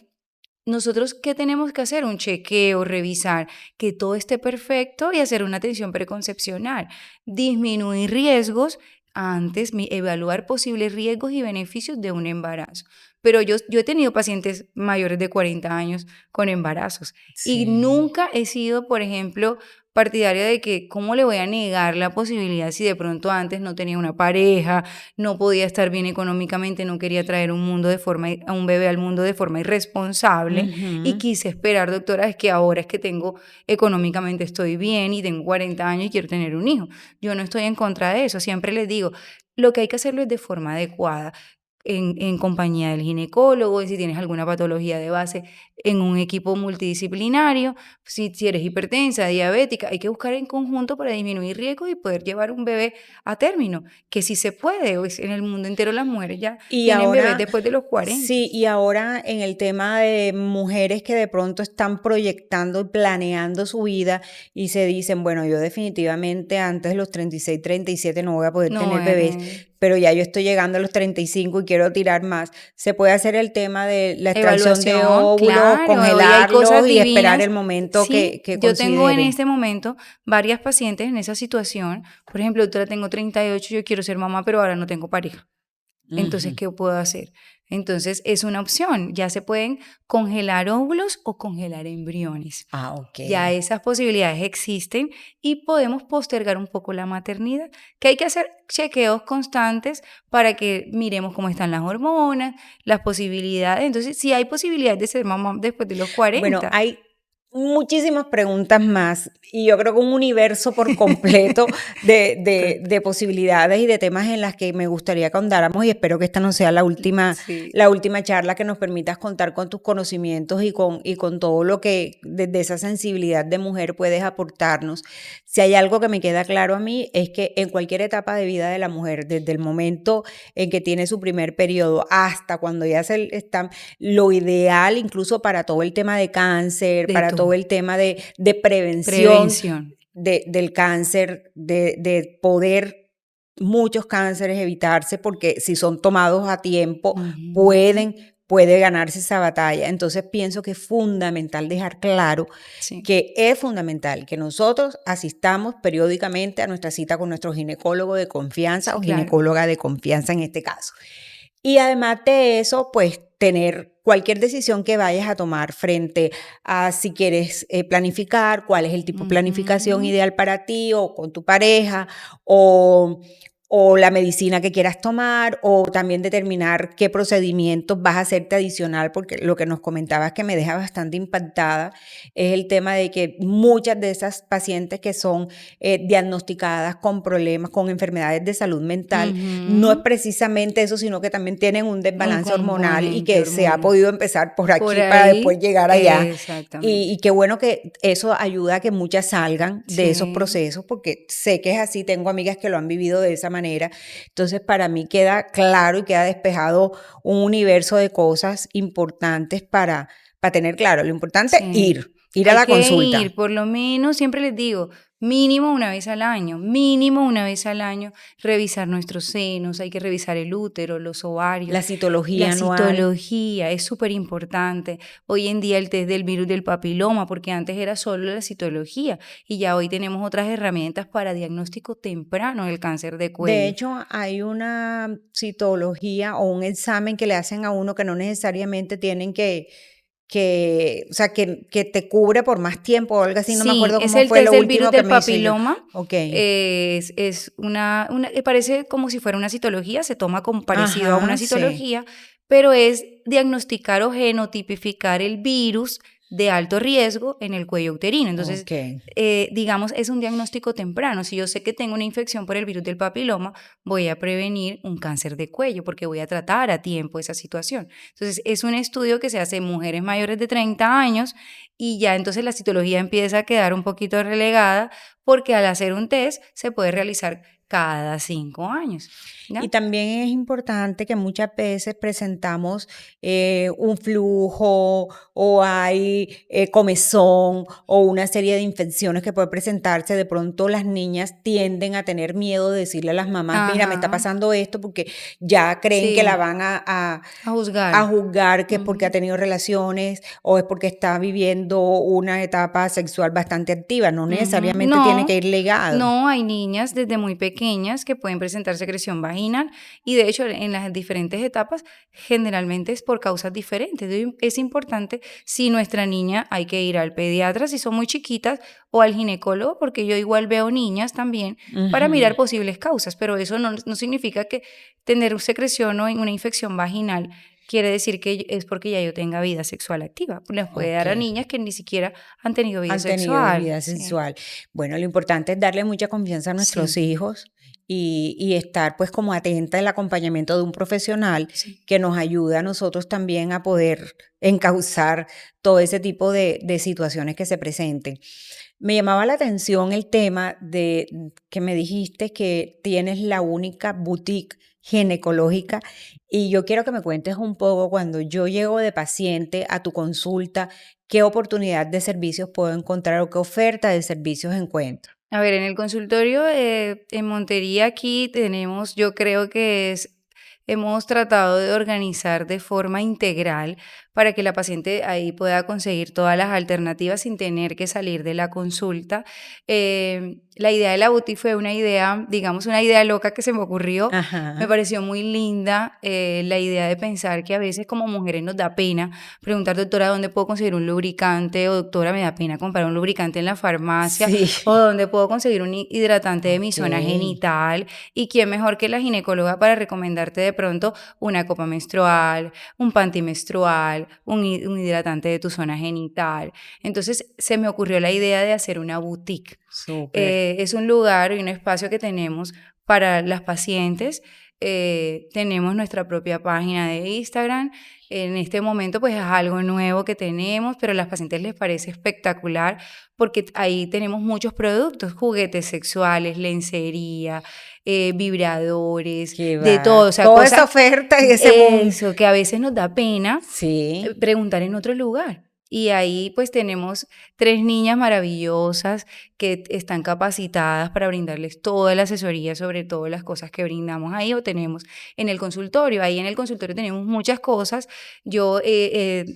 S2: nosotros, ¿qué tenemos que hacer? Un chequeo, revisar que todo esté perfecto y hacer una atención preconcepcional. Disminuir riesgos antes, evaluar posibles riesgos y beneficios de un embarazo. Pero yo he tenido pacientes mayores de 40 años con embarazos y
S1: Sí.
S2: nunca he sido, por ejemplo, partidaria de que cómo le voy a negar la posibilidad si de pronto antes no tenía una pareja, no podía estar bien económicamente, no quería traer a un bebé al mundo de forma irresponsable y
S1: Ujú.
S2: quise esperar, doctora, es que ahora es que económicamente estoy bien y tengo 40 años y quiero tener un hijo. Yo no estoy en contra de eso, siempre les digo, lo que hay que hacerlo es de forma adecuada. En compañía del ginecólogo, y si tienes alguna patología de base, en un equipo multidisciplinario, si eres hipertensa, diabética, hay que buscar en conjunto para disminuir riesgos y poder llevar un bebé a término, que sí se puede. Hoy en el mundo entero las mujeres ya
S1: Y
S2: tienen bebés
S1: ahora,
S2: después de los 40.
S1: sí, y ahora en el tema de mujeres que de pronto están proyectando y planeando su vida y se dicen, bueno, yo definitivamente antes de los 36, 37 no voy a poder
S2: No
S1: tener
S2: voy a
S1: bebés.
S2: tener.
S1: pero ya yo estoy llegando a los 35 y quiero tirar más. ¿Se puede hacer el tema de la extracción de
S2: Evaluación,
S1: óvulos,
S2: claro, hoy hay cosas
S1: congelarlos y esperar el
S2: divinas.
S1: momento
S2: Sí,
S1: que
S2: yo tengo en
S1: consideren?
S2: este momento varias pacientes en esa situación. Por ejemplo, yo tengo 38, yo quiero ser mamá, pero ahora no tengo pareja. Entonces,
S1: Ujú.
S2: ¿qué puedo hacer? Entonces, es una opción. Ya se pueden congelar óvulos o congelar embriones.
S1: Ah, ok.
S2: Ya esas posibilidades existen y podemos postergar un poco la maternidad, que hay que hacer chequeos constantes para que miremos cómo están las hormonas, las posibilidades. Entonces, si hay posibilidades de ser mamá después de los
S1: Bueno,
S2: 40.
S1: hay muchísimas preguntas más y yo creo que un universo por completo de posibilidades y de temas en las que me gustaría que ahondáramos y espero que esta no sea
S2: Sí,
S1: la última charla que nos permitas contar con tus conocimientos y con todo lo que desde esa sensibilidad de mujer puedes aportarnos. Si hay algo que me queda claro a mí es que en cualquier etapa de vida de la mujer, desde el momento en que tiene su primer periodo hasta cuando ya se está lo ideal, incluso para todo el tema de cáncer,
S2: de
S1: para todo
S2: todo.
S1: el tema de prevención
S2: Prevención.
S1: del cáncer, de poder muchos cánceres evitarse, porque si son tomados a tiempo,
S2: Ujú.
S1: puede ganarse esa batalla. Entonces pienso que es fundamental dejar claro
S2: Sí,
S1: que es fundamental que nosotros asistamos periódicamente a nuestra cita con nuestro ginecólogo de confianza
S2: sí,
S1: o
S2: claro.
S1: ginecóloga de confianza en este caso. Y además de eso, pues tener cualquier decisión que vayas a tomar frente a si quieres planificar, cuál es el tipo de planificación
S2: Ujú.
S1: ideal para ti o con tu pareja, o, o la medicina que quieras tomar, o también determinar qué procedimientos vas a hacerte adicional, porque lo que nos comentabas que me deja bastante impactada es el tema de que muchas de esas pacientes que son diagnosticadas con problemas, con enfermedades de salud mental, no es
S2: Ujú.
S1: precisamente eso, sino que también tienen un
S2: Un
S1: desbalance hormonal y
S2: componente
S1: que se ha
S2: hormonal.
S1: podido empezar por
S2: Por
S1: aquí para después
S2: ahí,
S1: llegar allá.
S2: exactamente.
S1: Y qué bueno que eso ayuda a que muchas salgan de esos
S2: Sí,
S1: procesos, porque sé que es así, tengo amigas que lo han vivido de esa manera. Entonces, para mí queda claro y queda despejado un universo de cosas importantes para tener claro. Lo importante,
S2: sí.
S1: ir a
S2: Hay
S1: la
S2: que
S1: consulta.
S2: ir, por lo menos, siempre les digo, mínimo una vez al año, revisar nuestros senos, hay que revisar el útero, los ovarios,
S1: La
S2: la
S1: citología anual.
S2: citología es súper importante. Hoy en día el test del virus del papiloma, porque antes era solo la citología y ya hoy tenemos otras herramientas para diagnóstico temprano del cáncer de
S1: De
S2: cuello.
S1: hecho, hay una citología o un examen que le hacen a uno que no necesariamente tienen o sea, que te cubre por más tiempo o algo así, no me
S2: Sí,
S1: acuerdo
S2: es
S1: cómo
S2: el
S1: fue
S2: test
S1: lo
S2: del virus
S1: último que
S2: del
S1: me hice yo.
S2: papiloma.
S1: Okey.
S2: Es parece como si fuera una citología, se toma como parecido a una
S1: Ajá, sí.
S2: citología, pero es diagnosticar o genotipificar el virus de alto riesgo en el cuello uterino. Entonces,
S1: Okey.
S2: digamos, es un diagnóstico temprano. Si yo sé que tengo una infección por el virus del papiloma, voy a prevenir un cáncer de cuello porque voy a tratar a tiempo esa situación. Entonces, es un estudio que se hace en mujeres mayores de 30 años y ya entonces la citología empieza a quedar un poquito relegada porque al hacer un test se puede realizar cada 5 años,
S1: Y
S2: ¿ya?
S1: también es importante que muchas veces presentamos un flujo o hay comezón o una serie de infecciones que puede presentarse. De pronto las niñas tienden a tener miedo de decirle a las mamás, mira, me está
S2: Ajá,
S1: pasando esto porque ya creen que la
S2: sí,
S1: van
S2: a juzgar.
S1: a juzgar que es porque ha
S2: Ujú.
S1: tenido relaciones o es porque está viviendo una etapa sexual bastante activa. No
S2: Ujú.
S1: necesariamente tiene que
S2: No,
S1: ir ligado.
S2: no, hay niñas desde muy pequeñas que pueden presentar secreción vaginal y de hecho en las diferentes etapas generalmente es por causas diferentes. Es importante si nuestra niña hay que ir al pediatra si son muy chiquitas o al ginecólogo porque yo igual veo niñas también para
S1: Ujú.
S2: mirar posibles causas, pero eso no significa que tener secreción o una infección vaginal quiere decir que es porque ya yo tenga vida sexual activa. Les puede dar a
S1: Ok.
S2: niñas que ni siquiera han tenido vida
S1: Han tenido
S2: sexual,
S1: vida
S2: sí,
S1: sexual. Bueno, lo importante es darle mucha confianza a nuestros
S2: sí,
S1: hijos y estar pues como atenta al acompañamiento de un profesional
S2: sí.
S1: que nos ayude a nosotros también a poder encauzar todo ese tipo de situaciones que se presenten. Me llamaba la atención el tema de que me dijiste que tienes la única boutique ginecológica y yo quiero que me cuentes un poco cuando yo llego de paciente a tu consulta, qué oportunidad de servicios puedo encontrar o qué oferta de servicios encuentro.
S2: A ver, en el consultorio en Montería aquí tenemos, yo creo que hemos tratado de organizar de forma integral para que la paciente ahí pueda conseguir todas las alternativas sin tener que salir de la consulta. La idea de la boutique fue una idea, digamos, una idea loca que se me ocurrió. Me
S1: Ajá.
S2: pareció muy linda la idea de pensar que a veces como mujeres nos da pena preguntar, doctora, ¿dónde puedo conseguir un lubricante? O doctora, me da pena comprar un lubricante en la farmacia.
S1: Sí.
S2: O dónde puedo conseguir un hidratante de mi zona
S1: Ok.
S2: genital. Y quién mejor que la ginecóloga para recomendarte de pronto una copa menstrual, un panty menstrual, un hidratante de tu zona genital. Entonces se me ocurrió la idea de hacer una boutique.
S1: Súper.
S2: Es un lugar y un espacio que tenemos para las pacientes. Tenemos nuestra propia página de Instagram. En este momento pues es algo nuevo que tenemos, pero a las pacientes les parece espectacular porque ahí tenemos muchos productos, juguetes sexuales, lencería, vibradores,
S1: Que
S2: de
S1: va.
S2: todo, o sea,
S1: Toda esa
S2: cosas,
S1: oferta y ese mundo.
S2: eso, que a veces nos da pena
S1: Sí.
S2: preguntar en otro lugar. Y ahí pues tenemos 3 niñas maravillosas que están capacitadas para brindarles toda la asesoría sobre todas las cosas que brindamos ahí o tenemos en el consultorio. Ahí en el consultorio tenemos muchas cosas. Yo he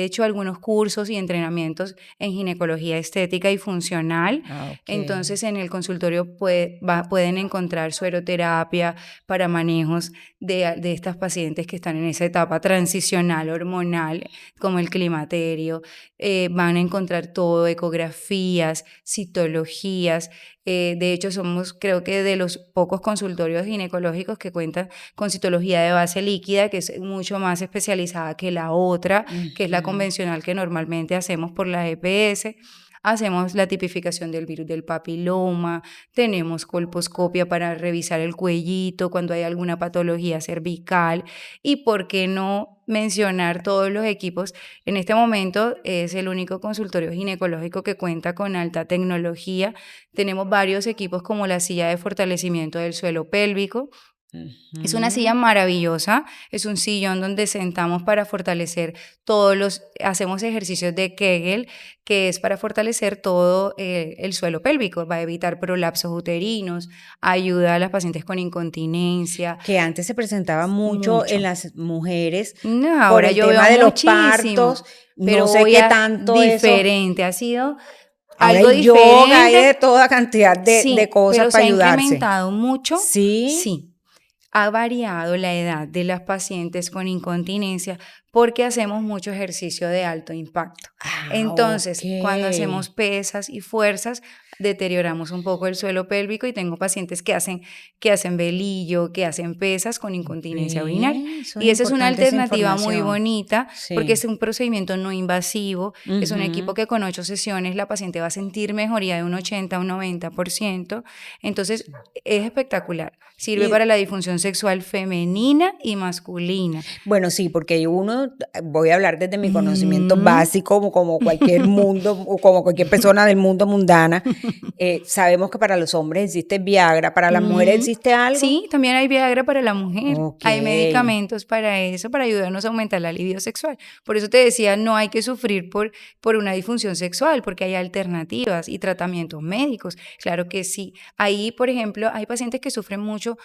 S2: hecho algunos cursos y entrenamientos en ginecología estética y funcional.
S1: Ah, ok.
S2: Entonces en el consultorio pueden encontrar sueroterapia para manejos de estas pacientes que están en esa etapa transicional hormonal, como el climaterio. Van a encontrar todo, ecografías, citologías. De hecho, somos creo que de los pocos consultorios ginecológicos que cuentan con citología de base líquida, que es mucho más especializada que la otra, que es la
S1: Ujú.
S2: convencional que normalmente hacemos por la EPS. Hacemos la tipificación del virus del papiloma, tenemos colposcopia para revisar el cuellito cuando hay alguna patología cervical y por qué no mencionar todos los equipos. En este momento es el único consultorio ginecológico que cuenta con alta tecnología. Tenemos varios equipos como la silla de fortalecimiento del suelo pélvico. Es una silla
S1: Ujú.
S2: maravillosa, es un sillón donde sentamos para fortalecer hacemos ejercicios de Kegel, que es para fortalecer todo el suelo pélvico, va a evitar prolapsos uterinos, ayuda a las pacientes con incontinencia,
S1: Que antes se presentaba mucho en
S2: mucho.
S1: las mujeres
S2: No,
S1: por
S2: ahora
S1: el
S2: yo veo
S1: tema de los
S2: muchísimo,
S1: partos, no
S2: pero
S1: sé
S2: hoy
S1: qué tanto eso.
S2: diferente, ha sido
S1: Ahora
S2: algo
S1: hay yoga, hay
S2: diferente,
S1: de toda cantidad de
S2: sí,
S1: cosas
S2: pero se
S1: para
S2: ha
S1: ayudarse.
S2: incrementado mucho,
S1: Sí.
S2: sí. Ha variado la edad de las pacientes con incontinencia porque hacemos mucho ejercicio de alto impacto.
S1: Ah,
S2: Entonces, cuando hacemos
S1: ok.
S2: pesas y fuerzas, deterioramos un poco el suelo pélvico y tengo pacientes que hacen velillo, que hacen pesas con incontinencia urinaria.
S1: Ve, eso es
S2: Y esa es una
S1: importante esa
S2: alternativa muy
S1: información.
S2: bonita porque es
S1: Sí.
S2: un procedimiento no invasivo, es un equipo
S1: Ujú.
S2: que con 8 sesiones la paciente va a sentir mejoría de un 80 a un 90%. Entonces, es espectacular. Sirve
S1: Y
S2: para la disfunción sexual femenina y masculina.
S1: bueno, sí, porque uno, voy a hablar desde mi conocimiento
S2: Ujú.
S1: básico, como cualquier mundo, o como cualquier persona del mundo mundana, sabemos que para los hombres existe Viagra, para las mujeres
S2: Ujú.
S1: existe algo.
S2: Sí, también hay Viagra para la mujer.
S1: Ok.
S2: Hay medicamentos para eso, para ayudarnos a aumentar la libido sexual. Por eso te decía, no hay que sufrir por una disfunción sexual, porque hay alternativas y tratamientos médicos. Claro que sí. Ahí, por ejemplo, hay pacientes que sufren mucho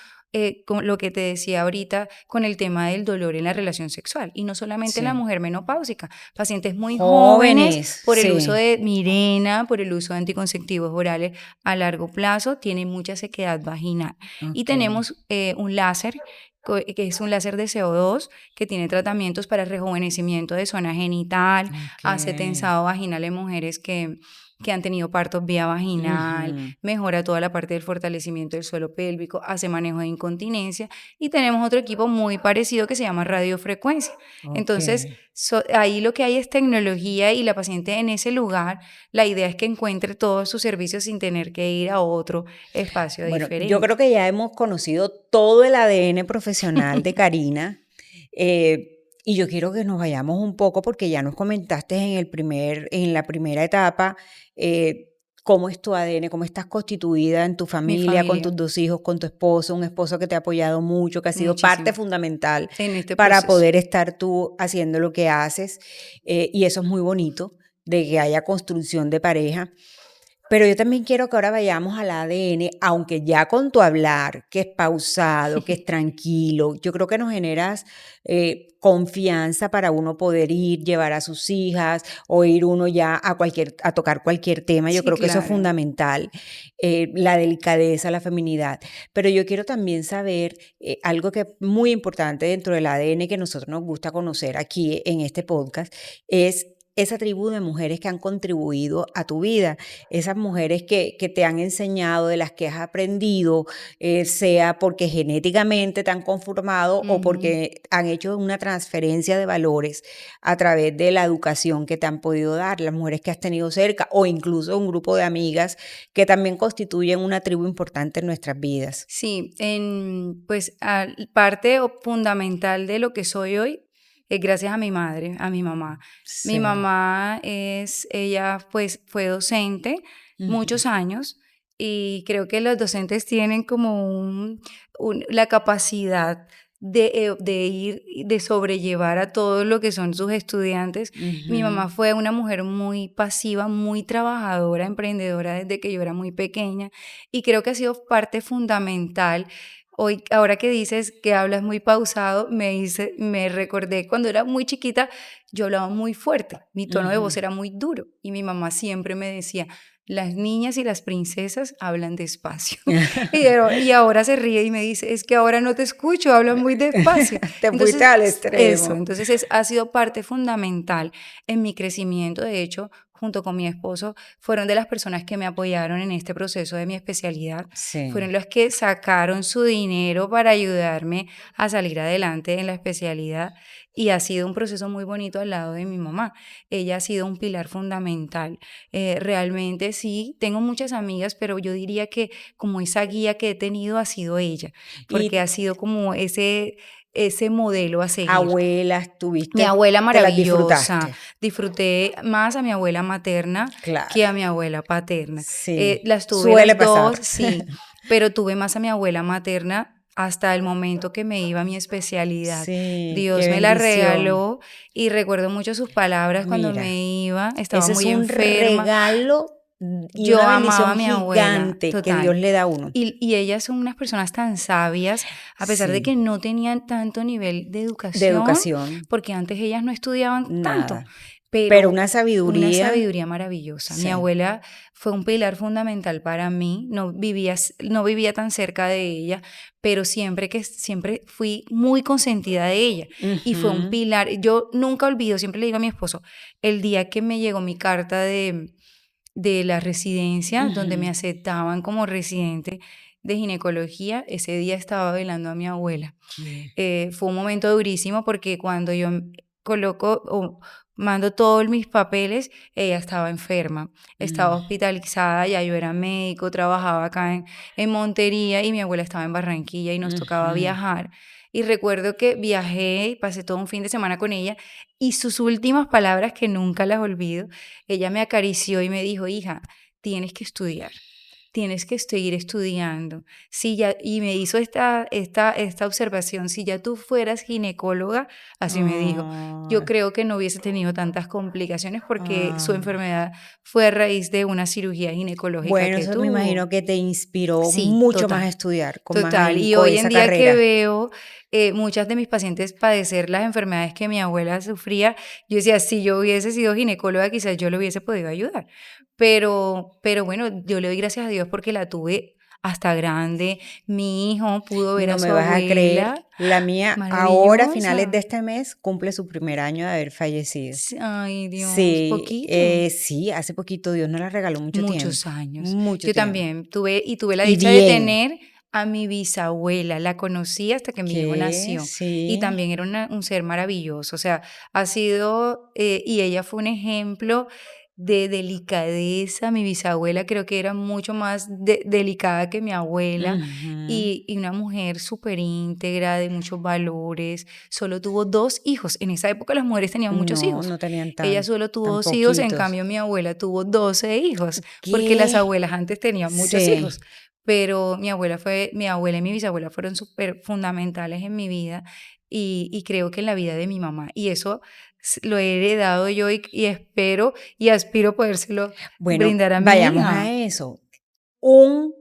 S2: con lo que te decía ahorita, con el tema del dolor en la relación sexual. Y no solamente la
S1: Sí.
S2: mujer menopáusica, pacientes muy jóvenes
S1: Jóvenes,
S2: por el uso
S1: sí.
S2: de Mirena, por el uso de anticonceptivos orales a largo plazo, tienen mucha sequedad vaginal. Y
S1: Ok.
S2: tenemos un láser que es un láser de CO2 que tiene tratamientos para rejuvenecimiento de zona genital,
S1: Ok.
S2: hace tensado vaginal en mujeres que han tenido partos vía vaginal,
S1: Ujú.
S2: mejora toda la parte del fortalecimiento del suelo pélvico, hace manejo de incontinencia y tenemos otro equipo muy parecido que se llama radiofrecuencia.
S1: Ok.
S2: Entonces, ahí lo que hay es tecnología y la paciente en ese lugar, la idea es que encuentre todos sus servicios sin tener que ir a otro espacio
S1: Bueno, yo creo
S2: diferente.
S1: que ya hemos conocido todo el ADN profesional de Karina, y yo quiero que nos vayamos un poco porque ya nos comentaste en la primera etapa, cómo es tu ADN, cómo estás constituida en tu
S2: Mi
S1: familia, con
S2: familia,
S1: tus 2 hijos, con tu esposo, un esposo que te ha apoyado mucho, que ha sido parte
S2: muchísimo,
S1: fundamental
S2: en este
S1: para
S2: proceso.
S1: poder estar tú haciendo lo que haces, y eso es muy bonito, de que haya construcción de pareja. Pero yo también quiero que ahora vayamos al ADN, aunque ya con tu hablar, que es pausado, que es tranquilo, yo creo que nos generas confianza para uno poder ir, llevar a sus hijas o ir uno ya a tocar cualquier tema. Yo
S2: Sí,
S1: creo que eso es
S2: claro.
S1: fundamental, la delicadeza, la feminidad. Pero yo quiero también saber algo que es muy importante dentro del ADN que nosotros nos gusta conocer aquí en este podcast, es esa tribu de mujeres que han contribuido a tu vida, esas mujeres que te han enseñado, de las que has aprendido, sea porque genéticamente te han conformado o
S2: Ujú.
S1: porque han hecho una transferencia de valores a través de la educación que te han podido dar, las mujeres que has tenido cerca o incluso un grupo de amigas que también constituyen una tribu importante en nuestras vidas.
S2: Sí, pues parte fundamental de lo que soy hoy es gracias a mi madre, a mi mamá. Mi
S1: Sí.
S2: mamá ella pues fue docente
S1: Ujú.
S2: muchos años y creo que los docentes tienen como la capacidad de ir, de sobrellevar a todo lo que son sus estudiantes. Mi
S1: Ujú.
S2: mamá fue una mujer muy pasiva, muy trabajadora, emprendedora desde que yo era muy pequeña y creo que ha sido parte fundamental. Hoy, ahora que dices que hablas muy pausado, me recordé cuando era muy chiquita, yo hablaba muy fuerte, mi tono de voz
S1: Ujú.
S2: era muy duro y mi mamá siempre me decía, las niñas y las princesas hablan despacio. Y ahora se ríe y me dice, es que ahora no te escucho, hablas muy despacio.
S1: Te fuiste
S2: Entonces,
S1: al
S2: eso,
S1: extremo.
S2: entonces ha sido parte fundamental en mi crecimiento. De hecho, junto con mi esposo, fueron de las personas que me apoyaron en este proceso de mi especialidad,
S1: Sí.
S2: fueron los que sacaron su dinero para ayudarme a salir adelante en la especialidad y ha sido un proceso muy bonito al lado de mi mamá. Ella ha sido un pilar fundamental. Realmente sí, tengo muchas amigas, pero yo diría que como esa guía que he tenido ha sido ella, porque
S1: Y
S2: ha sido como ese modelo a seguir.
S1: abuelas,
S2: Mi
S1: tuviste,
S2: abuela
S1: te las
S2: maravillosa,
S1: disfrutaste.
S2: disfruté más a mi abuela materna que
S1: Claro,
S2: a mi abuela paterna.
S1: sí,
S2: Las tuve
S1: suele
S2: las 2
S1: pasar.
S2: sí, pero tuve más a mi abuela materna hasta el momento que me iba a mi especialidad.
S1: Sí, qué
S2: Dios me la
S1: bendición.
S2: regaló y recuerdo mucho sus palabras cuando
S1: Mira,
S2: me iba, estaba
S1: ese es
S2: muy
S1: un
S2: enferma.
S1: regalo, y
S2: Yo
S1: una
S2: amaba a
S1: bendición
S2: mi abuela,
S1: gigante que Dios
S2: total.
S1: le da a uno.
S2: Y ellas son unas personas tan sabias, a pesar de
S1: Sí,
S2: que no tenían tanto nivel de
S1: de
S2: educación,
S1: educación,
S2: porque antes ellas no estudiaban tanto,
S1: nada, pero
S2: pero
S1: una
S2: una
S1: sabiduría,
S2: sabiduría maravillosa. Mi
S1: sí.
S2: abuela fue un pilar fundamental para mí, no vivía tan cerca de ella, pero siempre fui muy consentida de ella y fue un
S1: Ujú,
S2: pilar. Yo nunca olvido, siempre le digo a mi esposo, el día que me llegó mi carta de la residencia, donde me
S1: ujú.
S2: aceptaban como residente de ginecología, ese día estaba velando a mi abuela.
S1: Sí.
S2: Fue un momento durísimo porque cuando yo coloco o mando todos mis papeles, ella estaba enferma, estaba
S1: Mm,
S2: hospitalizada, ya yo era médico, trabajaba acá en Montería y mi abuela estaba en Barranquilla y nos tocaba
S1: ujú.
S2: viajar. Y recuerdo que viajé y pasé todo un fin de semana con ella y sus últimas palabras, que nunca las olvido, ella me acarició y me dijo, hija, tienes que estudiar. Tienes que seguir estudiando. Si ya, y me hizo esta observación, si ya tú fueras ginecóloga, así me dijo, yo
S1: Ay,
S2: creo que no hubiese tenido tantas complicaciones porque su
S1: ay.
S2: enfermedad fue a raíz de una cirugía ginecológica
S1: Bueno,
S2: que
S1: eso me
S2: tuvo.
S1: imagino que te inspiró
S2: Sí,
S1: mucho más a
S2: total.
S1: estudiar, con más
S2: Total. Y
S1: ahínco
S2: hoy en
S1: esa
S2: día que
S1: carrera.
S2: veo muchas de mis pacientes padecer las enfermedades que mi abuela sufría, yo decía, si yo hubiese sido ginecóloga, quizás yo le hubiese podido ayudar. Pero bueno, yo le doy gracias a Dios porque la tuve hasta grande. Mi hijo pudo ver
S1: No
S2: a su
S1: me vas a creer,
S2: abuela.
S1: la mía ahora, a finales de
S2: Maravillosa.
S1: este mes, cumple su primer año de haber fallecido.
S2: Sí, ay, Dios,
S1: Sí,
S2: poquito.
S1: sí, hace poquito Dios nos la regaló mucho
S2: Muchos
S1: tiempo,
S2: años.
S1: mucho
S2: Yo
S1: tiempo.
S2: también tuve la
S1: Y
S2: dicha de
S1: bien,
S2: tener a mi bisabuela, la conocí hasta que mi hijo
S1: que
S2: nació y
S1: sí,
S2: también era un ser maravilloso, o sea, ha sido, y ella fue un ejemplo de delicadeza, mi bisabuela creo que era mucho más delicada que mi abuela
S1: ujú.
S2: y una mujer súper íntegra, de muchos valores, solo tuvo 2 hijos, en esa época las mujeres tenían muchos
S1: No,
S2: hijos.
S1: no tenían
S2: Ella solo tuvo
S1: tan
S2: 2 hijos, en
S1: poquitos.
S2: cambio mi abuela tuvo 12 hijos, porque las
S1: ¿Qué?
S2: abuelas antes tenían muchos hijos.
S1: Sí.
S2: Pero mi abuela y mi bisabuela fueron súper fundamentales en mi vida y creo que en la vida de mi mamá. Y eso lo he heredado yo y espero y aspiro podérselo
S1: Bueno,
S2: brindar a mi
S1: vayamos
S2: hija.
S1: a eso. Un,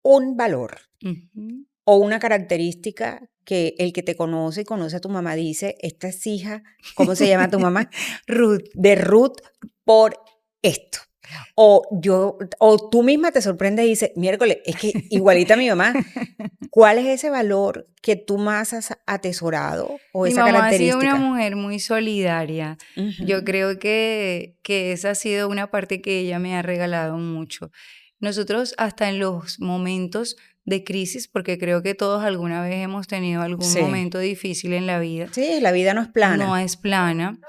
S1: un valor
S2: Ujú.
S1: o una característica que el que te conoce y conoce a tu mamá dice, esta es hija, ¿cómo se llama tu mamá?
S2: Ruth.
S1: De Ruth por esto. O tú misma te sorprendes y dices, miércoles, es que igualita a mi mamá. ¿Cuál es ese valor que tú más has atesorado o
S2: Mi
S1: esa
S2: mamá ha sido una
S1: característica?
S2: mujer muy solidaria. Yo
S1: Ujú.
S2: creo que esa ha sido una parte que ella me ha regalado mucho. Nosotros hasta en los momentos de crisis, porque creo que todos alguna vez hemos tenido algún
S1: Sí,
S2: momento difícil en la vida,
S1: sí, la vida no es plana.
S2: no es plana.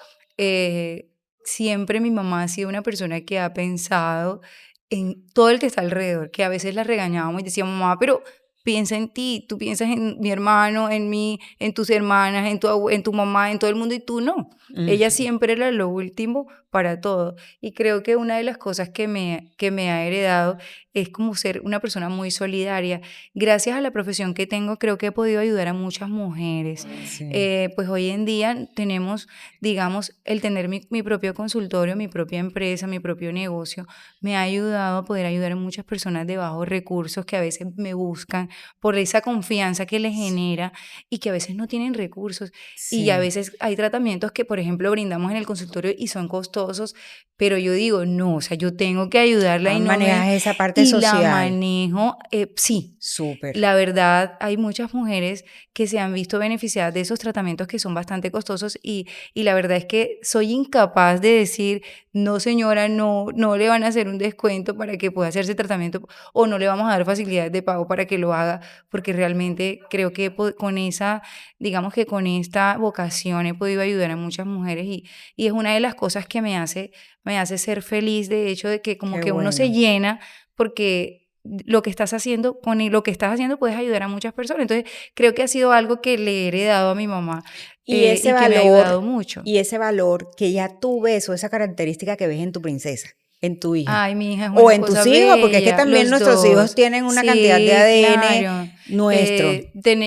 S2: Siempre mi mamá ha sido una persona que ha pensado en todo el que está alrededor, que a veces la regañábamos y decíamos, mamá, pero piensa en ti, tú piensas en mi hermano, en mí, en tus hermanas, en tu mamá, en todo el mundo y tú no. Ella
S1: Ujú.
S2: siempre era lo último para todo. Y creo que una de las cosas que me ha heredado es como ser una persona muy solidaria. Gracias a la profesión que tengo, creo que he podido ayudar a muchas mujeres.
S1: Sí,
S2: Pues hoy en día tenemos, digamos, el tener mi propio consultorio, mi propia empresa, mi propio negocio, me ha ayudado a poder ayudar a muchas personas de bajos recursos que a veces me buscan por esa confianza que les genera y que a veces no tienen recursos. Y a
S1: sí.
S2: veces hay tratamientos que, por ejemplo, brindamos en el consultorio y son costosos, pero yo digo, no, o sea, yo tengo que ayudarla
S1: Ah,
S2: y no me...
S1: manejas esa parte
S2: Y la
S1: social.
S2: manejo, sí,
S1: Súper.
S2: la verdad, hay muchas mujeres que se han visto beneficiadas de esos tratamientos que son bastante costosos y la verdad es que soy incapaz de decir, no señora, no le van a hacer un descuento para que pueda hacerse tratamiento o no le vamos a dar facilidades de pago para que lo haga, porque realmente creo que con esa, digamos que con esta vocación he podido ayudar a muchas mujeres y es una de las cosas que me hace ser feliz, de hecho, de que como
S1: Qué
S2: que uno se
S1: bueno.
S2: llena porque lo que estás haciendo, lo que estás haciendo puedes ayudar a muchas personas. Entonces, creo que ha sido algo que le he heredado a mi mamá
S1: Y ese
S2: y que me ha ayudado
S1: valor,
S2: mucho.
S1: y ese valor que ya tú ves o esa característica que ves en tu princesa, en tu hija,
S2: Ay, mi hija es
S1: o
S2: una
S1: en
S2: cosa
S1: tus hijos, porque es que
S2: bella,
S1: también
S2: los
S1: nuestros hijos
S2: dos.
S1: tienen una cantidad de
S2: Sí,
S1: ADN
S2: claro.
S1: nuestro.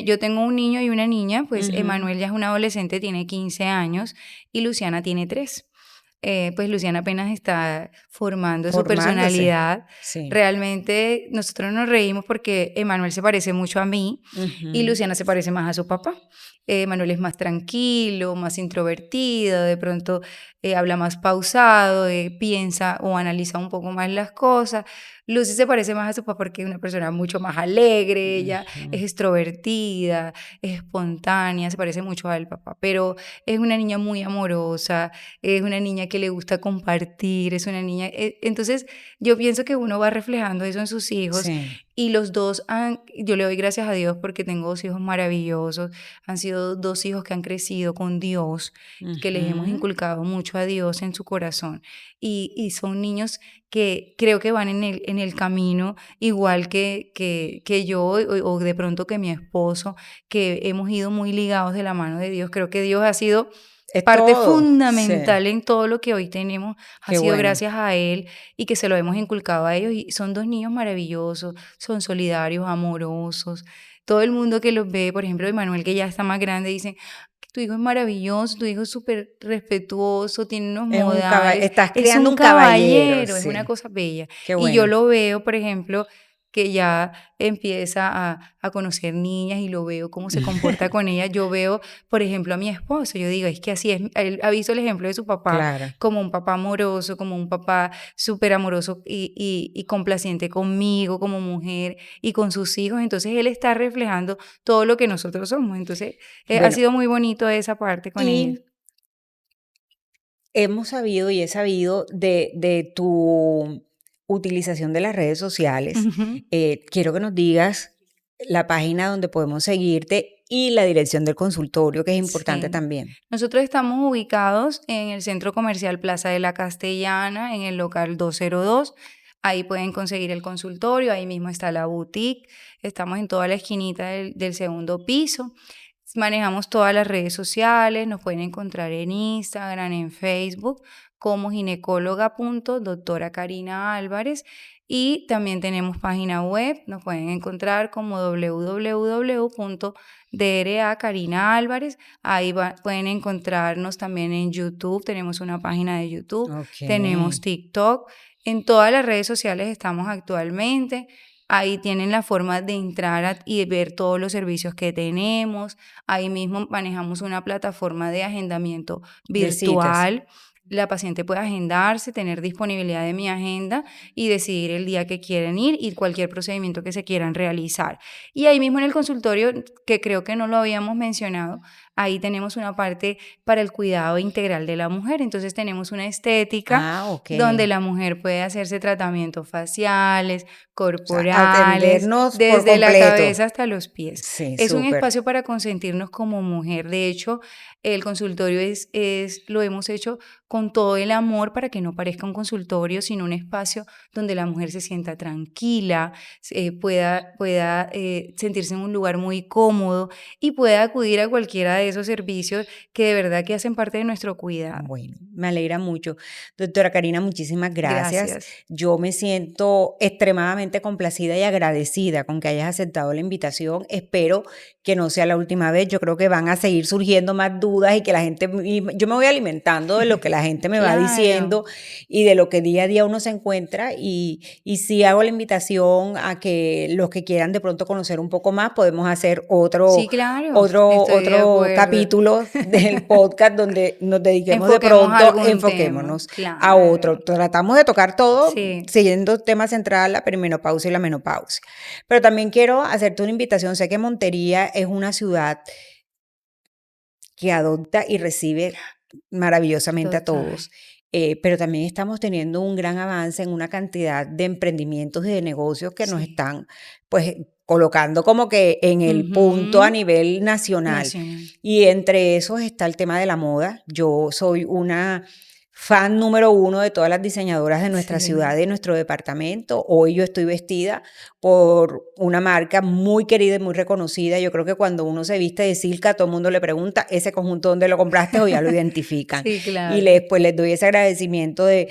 S2: Yo tengo un niño y una niña, pues
S1: Ujú.
S2: Emanuel ya es un adolescente, tiene 15 años y Luciana tiene 3. Pues Luciana apenas está formando su
S1: Formándose.
S2: personalidad.
S1: Sí.
S2: Realmente nosotros nos reímos porque Emanuel se parece mucho a mí y
S1: Ujú.
S2: Luciana se parece más a su papá. Emanuel es más tranquilo, más introvertido, de pronto habla más pausado, piensa o analiza un poco más las cosas. Lucy se parece más a su papá porque es una persona mucho más alegre, ella es
S1: Ujú.
S2: extrovertida, es espontánea, se parece mucho al papá, pero es una niña muy amorosa, es una niña que le gusta compartir, es una niña... entonces, yo pienso que uno va reflejando eso en sus hijos
S1: Sí.
S2: y los dos yo le doy gracias a Dios porque tengo 2 hijos maravillosos, han sido 2 hijos que han crecido con Dios, que les hemos
S1: Ujú.
S2: inculcado mucho a Dios en su corazón y son niños que creo que van en el camino igual que yo o de pronto que mi esposo, que hemos ido muy ligados de la mano de Dios. Creo que Dios ha sido
S1: Es
S2: parte
S1: todo. Sí.
S2: fundamental en todo lo que hoy tenemos, ha
S1: Qué
S2: sido
S1: bueno.
S2: gracias a Él y que se lo hemos inculcado a ellos. Y son 2 niños maravillosos, son solidarios, amorosos. Todo el mundo que los ve, por ejemplo, Emanuel, que ya está más grande, dice, tu hijo es maravilloso, tu hijo es súper respetuoso, tiene unos modales,
S1: Estás
S2: es
S1: criando
S2: un
S1: un caballero,
S2: caballero, es una
S1: sí.
S2: cosa bella.
S1: Qué
S2: Y yo
S1: bueno.
S2: lo veo, por ejemplo, que ya empieza a conocer niñas y lo veo cómo se comporta con ellas. Yo veo, por ejemplo, a mi esposo, yo digo, es que así es, él ha visto el ejemplo de su papá
S1: Claro.
S2: como un papá amoroso, como un papá súper amoroso y complaciente conmigo como mujer y con sus hijos. Entonces, él está reflejando todo lo que nosotros somos. Entonces, ha
S1: Bueno,
S2: sido muy bonito esa parte con ellos.
S1: y hemos sabido y he sabido de tu utilización de las redes sociales.
S2: Ujú.
S1: Quiero que nos digas la página donde podemos seguirte y la dirección del consultorio, que es importante
S2: Sí.
S1: también.
S2: Nosotros estamos ubicados en el Centro Comercial Plaza de la Castellana, en el local 202. Ahí pueden conseguir el consultorio, ahí mismo está la boutique. Estamos en toda la esquinita del segundo piso. Manejamos todas las redes sociales, nos pueden encontrar en Instagram, en Facebook, como ginecóloga.doctora Karina Álvarez. y también tenemos página web, nos pueden encontrar como www.DRA Karina Álvarez. Ahí pueden encontrarnos también en YouTube, tenemos una página de YouTube, tenemos TikTok, en todas las redes sociales estamos actualmente. Ahí tienen la forma de entrar y ver todos los servicios que tenemos. Ahí mismo manejamos una plataforma de agendamiento virtual. La paciente puede agendarse, tener disponibilidad de mi agenda y decidir el día que quieren ir y cualquier procedimiento que se quieran realizar. Y ahí mismo en el consultorio, que creo que no lo habíamos mencionado, ahí tenemos una parte para el cuidado integral de la mujer. Entonces tenemos una estética donde la mujer puede hacerse tratamientos faciales, corporales, desde la cabeza hasta los pies.
S1: Sí,
S2: es un espacio para consentirnos como mujer. De hecho, el consultorio lo hemos hecho con todo el amor para que no parezca un consultorio, sino un espacio donde la mujer se sienta tranquila, pueda sentirse en un lugar muy cómodo y pueda acudir a cualquiera de esos servicios que de verdad que hacen parte de nuestro cuidado.
S1: Bueno, me alegra mucho. Doctora Karina, muchísimas gracias. Yo me siento extremadamente complacida y agradecida con que hayas aceptado la invitación. Espero que no sea la última vez. Yo creo que van a seguir surgiendo más dudas y que la gente, yo me voy alimentando de lo que la gente me va diciendo y de lo que día a día uno se encuentra y sí hago la invitación a que los que quieran de pronto conocer un poco más, podemos hacer otro capítulo del podcast donde nos dediquemos de pronto, enfoquémonos a otro. Tratamos de tocar todo, siguiendo tema central, la perimenopausia y la menopausia. Pero también quiero hacerte una invitación. Sé que Montería es una ciudad que adopta y recibe maravillosamente a todos. Pero también estamos teniendo un gran avance en una cantidad de emprendimientos y de negocios que nos están, pues, colocando como que en el punto a nivel nacional. Y entre esos está el tema de la moda. Yo soy una fan número 1 de todas las diseñadoras de nuestra ciudad, de nuestro departamento. Hoy yo estoy vestida por una marca muy querida y muy reconocida. Yo creo que cuando uno se viste de Silka, todo el mundo le pregunta, ¿ese conjunto dónde lo compraste? O ya lo identifican. Y pues les doy ese agradecimiento de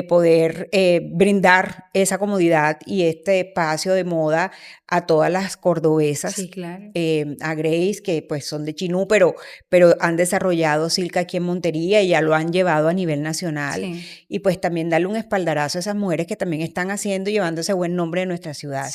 S1: poder brindar esa comodidad y este espacio de moda a todas las cordobesas, a Grace, que pues son de Chinú, pero han desarrollado Silka aquí en Montería y ya lo han llevado a nivel nacional. Y pues también darle un espaldarazo a esas mujeres que también están haciendo y llevando ese buen nombre de nuestra ciudad.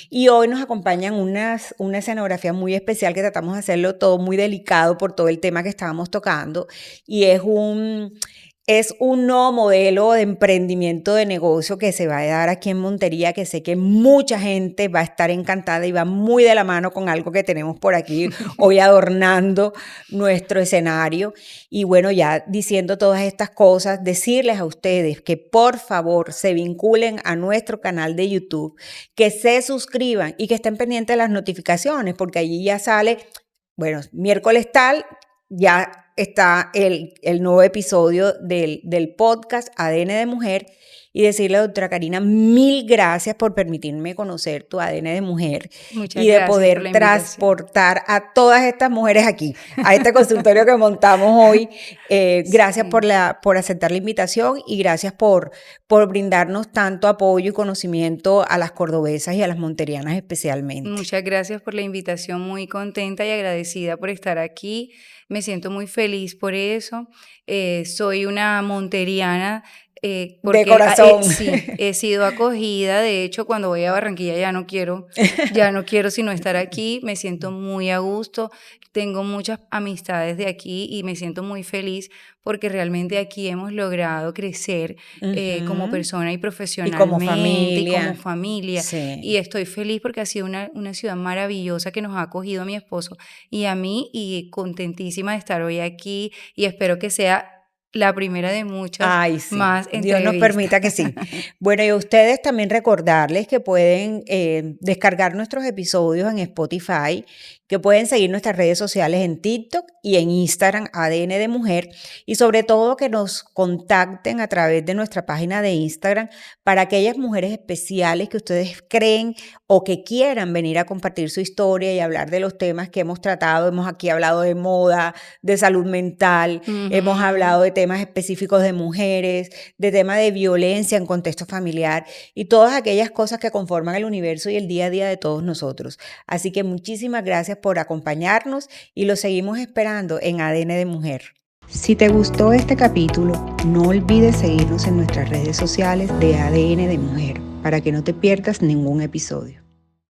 S1: Y hoy nos acompañan una escenografía muy especial que tratamos de hacerlo todo muy delicado por todo el tema que estábamos tocando, y es un nuevo modelo de emprendimiento de negocio que se va a dar aquí en Montería, que sé que mucha gente va a estar encantada y va muy de la mano con algo que tenemos por aquí hoy adornando nuestro escenario. Y bueno, ya diciendo todas estas cosas, decirles a ustedes que por favor se vinculen a nuestro canal de YouTube, que se suscriban y que estén pendientes de las notificaciones, porque allí ya sale, bueno, miércoles tal, ya está el nuevo episodio del podcast ADN de Mujer. Y decirle a doctora Karina, mil gracias por permitirme conocer tu ADN de mujer.
S2: Muchas
S1: y de poder transportar a todas estas mujeres aquí, a este consultorio que montamos hoy. Gracias por aceptar la invitación y gracias por brindarnos tanto apoyo y conocimiento a las cordobesas y a las monterianas especialmente.
S2: Muchas gracias por la invitación, muy contenta y agradecida por estar aquí. Me siento muy feliz por eso. Soy una monteriana. Porque,
S1: de corazón.
S2: Sí, he sido acogida. De hecho, cuando voy a Barranquilla ya no quiero sino estar aquí. Me siento muy a gusto. Tengo muchas amistades de aquí y me siento muy feliz porque realmente aquí hemos logrado crecer como persona y profesionalmente y como familia. Y estoy feliz porque ha sido una ciudad maravillosa que nos ha acogido a mi esposo y a mí, y contentísima de estar hoy aquí, y espero que sea la primera de muchas más entrevistas.
S1: Dios nos permita que sí. Bueno, y a ustedes también recordarles que pueden descargar nuestros episodios en Spotify, que pueden seguir nuestras redes sociales en TikTok y en Instagram, ADN de Mujer, y sobre todo que nos contacten a través de nuestra página de Instagram para aquellas mujeres especiales que ustedes creen o que quieran venir a compartir su historia y hablar de los temas que hemos tratado. Hemos aquí hablado de moda, de salud mental, hemos hablado de temas específicos de mujeres, de tema de violencia en contexto familiar y todas aquellas cosas que conforman el universo y el día a día de todos nosotros. Así que muchísimas gracias por acompañarnos y lo seguimos esperando en ADN de Mujer. Si te gustó este capítulo, no olvides seguirnos en nuestras redes sociales de ADN de Mujer para que no te pierdas ningún episodio.